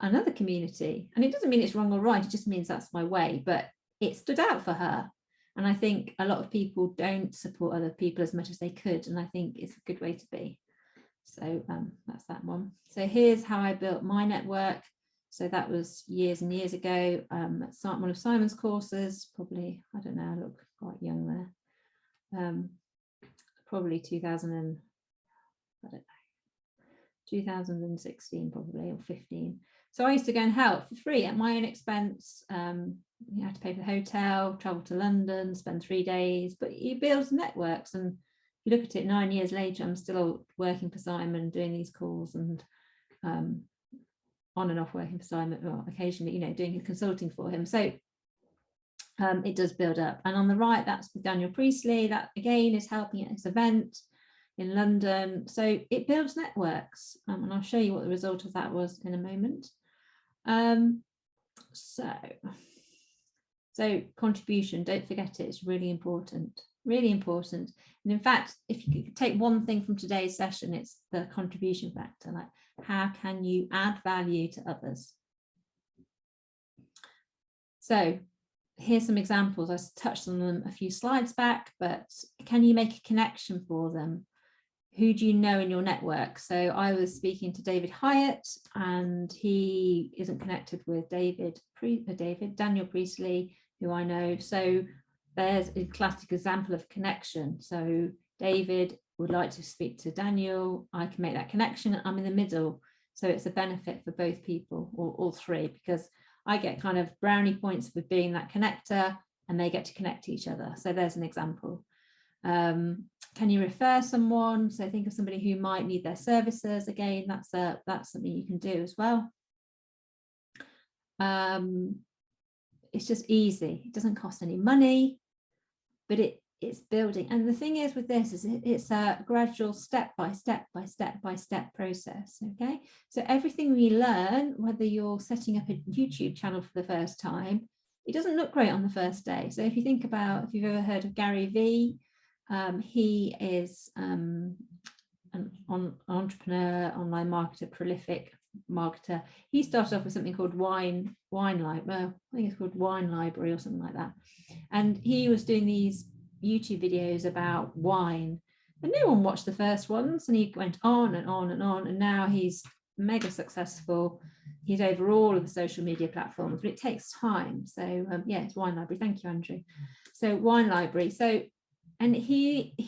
another community. And it doesn't mean it's wrong or right, it just means that's my way, but it stood out for her. And I think a lot of people don't support other people as much as they could, and I think it's a good way to be. So that's that one. So here's how I built my network. So that was years and years ago. One of Simon's courses, probably, I don't know, I look quite young there. Probably 2016 probably, or 15. So I used to go and help for free at my own expense. You had to pay for the hotel, travel to London, spend 3 days, but you build networks. And you look at it 9 years later, I'm still working for Simon, doing these calls, and on and off working for Simon, or occasionally, doing consulting for him. So it does build up. And on the right, that's with Daniel Priestley. That again is helping at his event in London. So it builds networks, and I'll show you what the result of that was in a moment. So contribution, don't forget it, it's really important, really important. And in fact, if you could take one thing from today's session, it's the contribution factor. Like, how can you add value to others? So here's some examples. I touched on them a few slides back, but can you make a connection for them? Who do you know in your network? So I was speaking to David Hyatt, and he isn't connected with Daniel Priestley, who I know. So there's a classic example of connection. So David would like to speak to Daniel. I can make that connection. I'm in the middle. So it's a benefit for both people, or all three, because I get kind of brownie points for being that connector, and they get to connect to each other. So there's an example. Can you refer someone? So think of somebody who might need their services. Again, that's something you can do as well. It's just easy. It doesn't cost any money, but it's building. And the thing is with this is it's a gradual step by step process. Okay, so everything we learn, whether you're setting up a YouTube channel for the first time, it doesn't look great on the first day. So if you think about, if you've ever heard of Gary Vee, he is an entrepreneur, online marketer, prolific marketer. He started off with something called Wine Library. Well, I think it's called Wine Library or something like that. And he was doing these YouTube videos about wine, and no one watched the first ones. And he went on and on and on, and now he's mega successful. He's over all of the social media platforms, but it takes time. So yeah, it's Wine Library. Thank you, Andrew. So Wine Library. So, and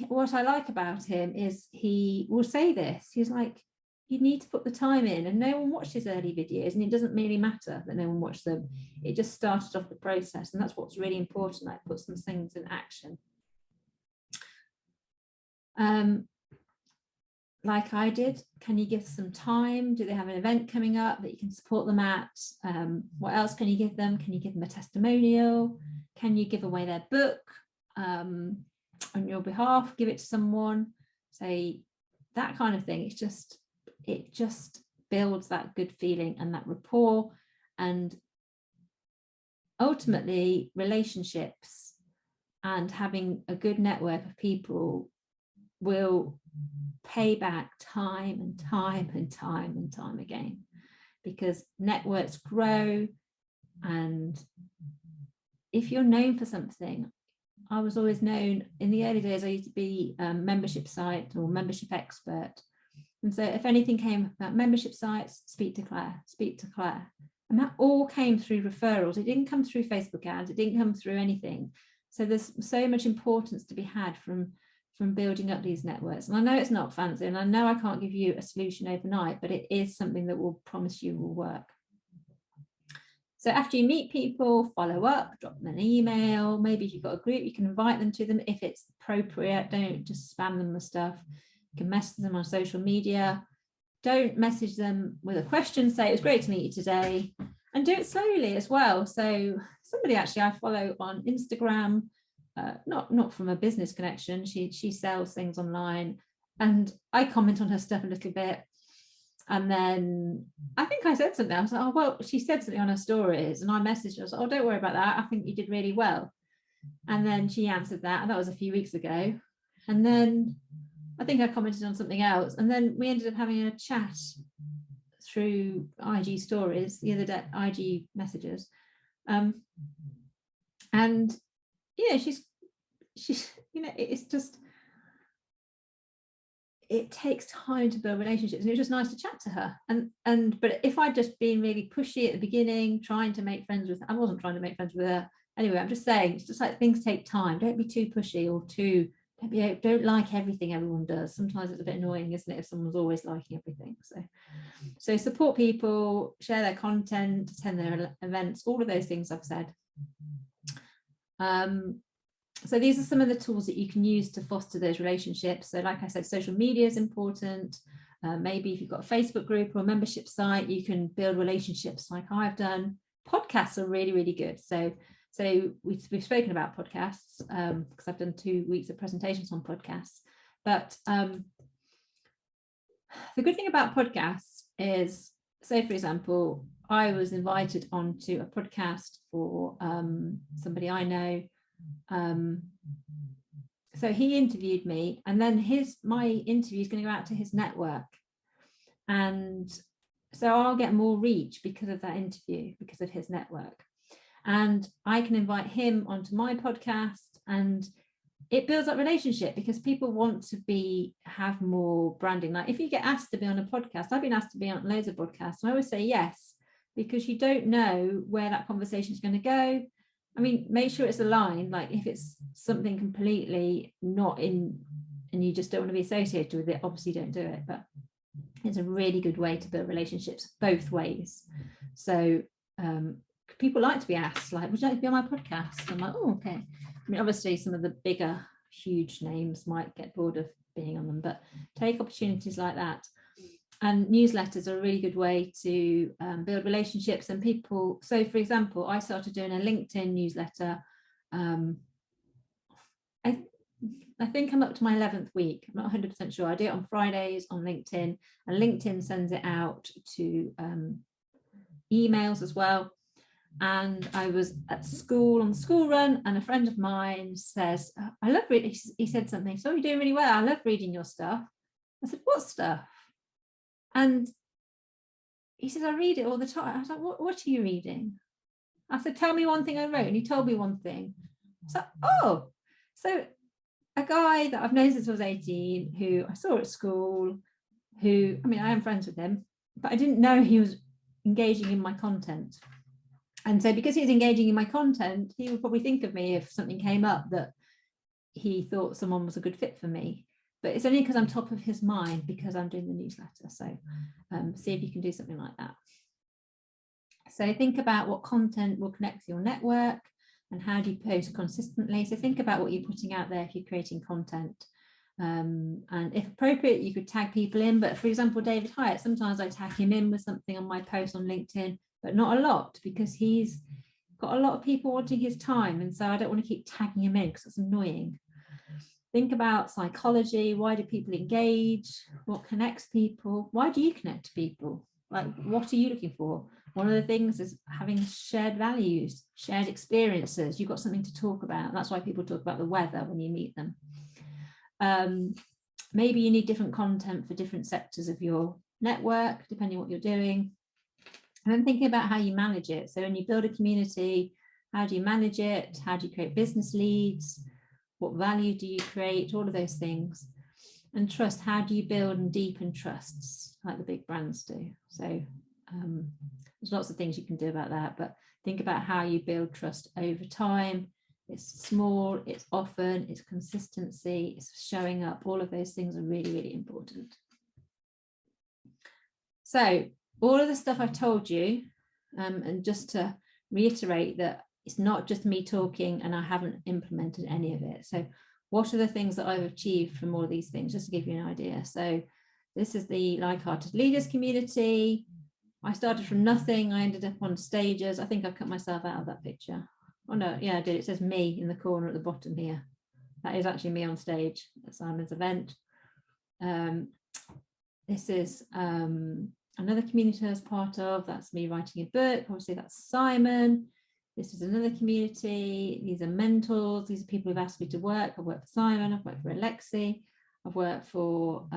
what I like about him is he will say this. He's like, you need to put the time in, and no one watched his early videos, and it doesn't really matter that no one watched them. It just started off the process, and that's what's really important. Like, put some things in action. Like I did, can you give some time? Do they have an event coming up that you can support them at? What else can you give them? Can you give them a testimonial? Can you give away their book on your behalf? Give it to someone, say that kind of thing. It just builds that good feeling and that rapport, and ultimately relationships and having a good network of people will pay back time and time and time and time again, because networks grow. And if you're known for something, I was always known in the early days, I used to be a membership site or membership expert. And so if anything came about membership sites, speak to Claire. And that all came through referrals. It didn't come through Facebook ads. It didn't come through anything. So there's so much importance to be had from building up these networks. And I know it's not fancy, and I know I can't give you a solution overnight, but it is something that will promise you will work. So after you meet people, follow up, drop them an email. Maybe if you've got a group, you can invite them to them if it's appropriate. Don't just spam them with stuff. You can message them on social media. Don't message them with a question. Say, it was great to meet you today. And do it slowly as well. So somebody actually I follow on Instagram, not from a business connection. She sells things online, and I comment on her stuff a little bit. And then I think I said something. I was like, oh, well, she said something on her stories, and I messaged her. I was like, oh, don't worry about that. I think you did really well. And then she answered that, and that was a few weeks ago. And then I think I commented on something else, and then we ended up having a chat through IG stories the other day, IG messages, and she's it's just, it takes time to build relationships, and it was just nice to chat to her. But if I'd just been really pushy at the beginning, trying to make friends with her, I wasn't trying to make friends with her anyway. I'm just saying, it's just like things take time. Don't be too pushy or don't like everything everyone does. Sometimes it's a bit annoying, isn't it, if someone's always liking everything. So support people, share their content, attend their events, all of those things I've said. So these are some of the tools that you can use to foster those relationships. So like I said, social media is important. Maybe if you've got a Facebook group or a membership site, you can build relationships like I've done. Podcasts are really, really good. So we've spoken about podcasts because I've done 2 weeks of presentations on podcasts. But the good thing about podcasts is, say, for example, I was invited onto a podcast for somebody I know. So he interviewed me, and then my interview is going to go out to his network, and so I'll get more reach because of that interview, because of his network, and I can invite him onto my podcast, and it builds up relationship because people want to have more branding. Like if you get asked to be on a podcast, I've been asked to be on loads of podcasts, and I always say yes, because you don't know where that conversation is going to go. I mean, make sure it's aligned. Like if it's something completely not in, and you just don't want to be associated with it, obviously don't do it. But it's a really good way to build relationships both ways. So people like to be asked, like, would you like to be on my podcast? I'm like, oh, okay. I mean, obviously some of the bigger, huge names might get bored of being on them, but take opportunities like that. And newsletters are a really good way to build relationships and people. So for example, I started doing a LinkedIn newsletter. I think I'm up to my 11th week. I'm not 100% sure. I do it on Fridays on LinkedIn, and LinkedIn sends it out to emails as well. And I was at school on the school run, and a friend of mine says, I love reading. He said something, so you're doing really well. I love reading your stuff. I said, what stuff? And he says, I read it all the time. I was like, what are you reading? I said, tell me one thing I wrote. And he told me one thing. So, so a guy that I've known since I was 18, who I saw at school, I am friends with him, but I didn't know he was engaging in my content. And so because he was engaging in my content, he would probably think of me if something came up that he thought someone was a good fit for me. But it's only because I'm top of his mind because I'm doing the newsletter. So see if you can do something like that. So think about what content will connect to your network and how do you post consistently. So think about what you're putting out there if you're creating content. And if appropriate, you could tag people in. But for example, David Hyatt, sometimes I tag him in with something on my post on LinkedIn, but not a lot because he's got a lot of people wanting his time. And so I don't want to keep tagging him in because it's annoying. Think about psychology. Why do people engage? What connects people? Why do you connect to people? Like, what are you looking for? One of the things is having shared values, shared experiences. You've got something to talk about. That's why people talk about the weather when you meet them. Maybe you need different content for different sectors of your network, depending on what you're doing. And then thinking about how you manage it. So when you build a community, how do you manage it? How do you create business leads? What value do you create? All of those things. And trust, how do you build and deepen trusts like the big brands do? So there's lots of things you can do about that, but think about how you build trust over time. It's small, it's often, it's consistency, it's showing up. All of those things are really, really important. So all of the stuff I've told you, and just to reiterate that it's not just me talking and I haven't implemented any of it. So what are the things that I've achieved from all of these things, just to give you an idea. So this is the Like-Hearted Leaders community. I started from nothing. I ended up on stages. I think I cut myself out of that picture. Oh no, yeah, I did. It says me in the corner at the bottom here. That is actually me on stage at Simon's event. This is another community I was part of. That's me writing a book. Obviously that's Simon. This is another community. These are mentors. These are people who've asked me to work. I've worked for Simon. I've worked for Alexi. I've worked for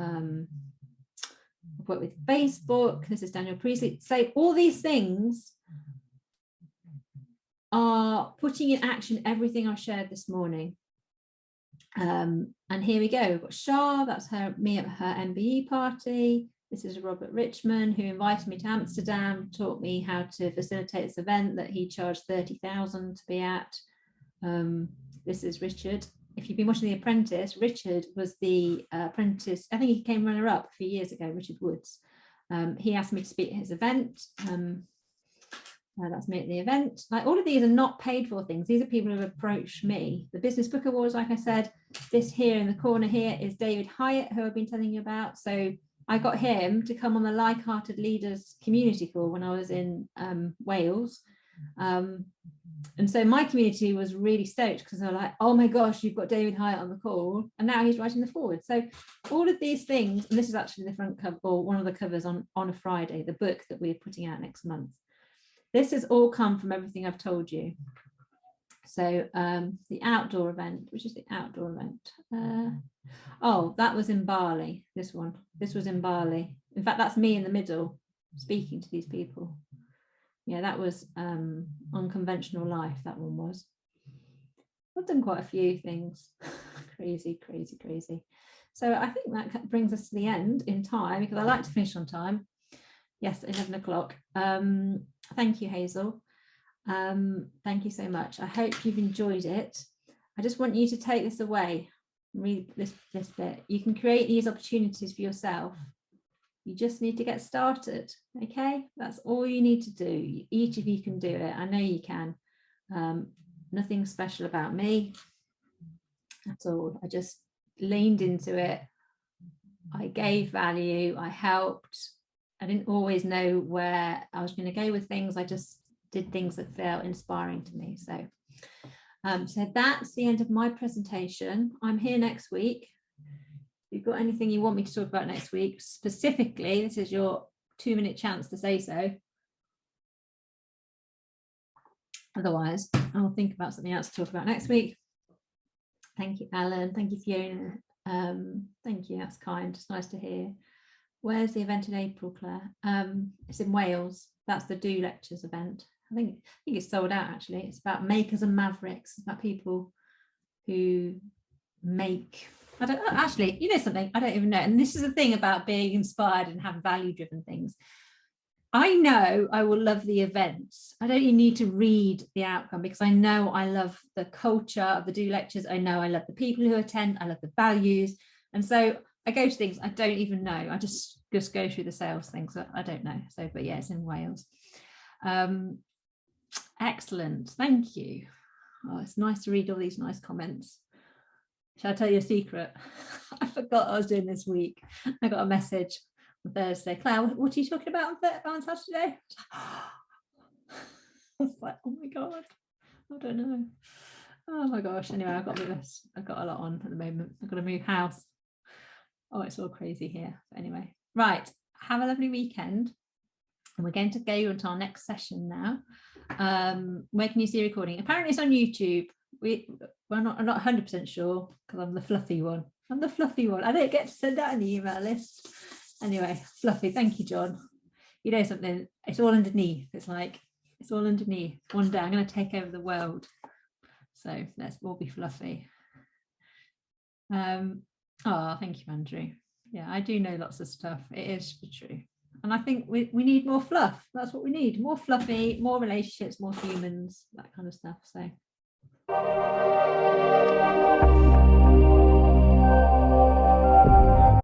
work with Facebook. This is Daniel Priestley. So all these things are putting in action everything I shared this morning. And here we go. We've got Shah, that's me at her MBE party. This is Robert Richmond, who invited me to Amsterdam, taught me how to facilitate this event that he charged 30,000 to be at. This is Richard. If you've been watching The Apprentice, Richard was the apprentice. I think he came runner-up a few years ago, Richard Woods. He asked me to speak at his event. That's me at the event. Like, all of these are not paid for things. These are people who have approached me. The Business Book Awards, like I said, this here in the corner here is David Hyatt, who I've been telling you about. So I got him to come on the Like-Hearted Leaders community call when I was in Wales. And so my community was really stoked because they're like, oh my gosh, you've got David Hyatt on the call, and now he's writing the foreword. So all of these things, and this is actually the front cover, or one of the covers on a Friday, the book that we're putting out next month. This has all come from everything I've told you. So the outdoor event, which is the outdoor event? Oh, that was in Bali, this one. This was in Bali. In fact, that's me in the middle speaking to these people. Yeah, that was Unconventional Life, that one was. I've done quite a few things. Crazy. So I think that brings us to the end in time, because I like to finish on time. Yes, 11 o'clock. Thank you, Hazel. Thank you so much. I hope you've enjoyed it. I just want you to take this away, read this bit. You can create these opportunities for yourself. You just need to get started, okay? That's all you need to do. Each of you can do it. I know you can. Nothing special about me at all. I just leaned into it. I gave value. I helped. I didn't always know where I was going to go with things. I just did things that felt inspiring to me. So that's the end of my presentation. I'm here next week. If you've got anything you want me to talk about next week, specifically, this is your 2-minute chance to say so. Otherwise, I'll think about something else to talk about next week. Thank you, Alan. Thank you, Fiona. Thank you. That's kind. It's nice to hear. Where's the event in April, Claire? It's in Wales. That's the Do Lectures event. I think it's sold out, actually. It's about makers and mavericks. It's about people who make, I don't know, actually, you know something, I don't even know. And this is the thing about being inspired and have value-driven things. I know I will love the events. I don't even need to read the outcome, because I know I love the culture of the Do Lectures. I know I love the people who attend. I love the values. And so I go to things I don't even know. I just go through the sales things. So I don't know. So, but yeah, it's in Wales. Excellent. Thank you. Oh, it's nice to read all these nice comments. Shall I tell you a secret? I forgot I was doing this week. I got a message on Thursday. Claire, what are you talking about on Saturday? I was like, oh my God, I don't know. Oh my gosh. Anyway, I've got a lot on at the moment. I've got to move house. Oh, it's all crazy here. But anyway, right. Have a lovely weekend. And we're going to go into our next session now. Where can you see recording? Apparently it's on YouTube. I'm not 100% sure, because I'm the fluffy one. I don't get to send out an email list. Anyway, fluffy. Thank you, John. You know something? It's all underneath. It's all underneath. One day I'm going to take over the world. So let's all be fluffy. Oh, thank you, Andrew. Yeah, I do know lots of stuff. It is true. And I think we need more fluff. That's what we need. More fluffy, more relationships, more humans, that kind of stuff. So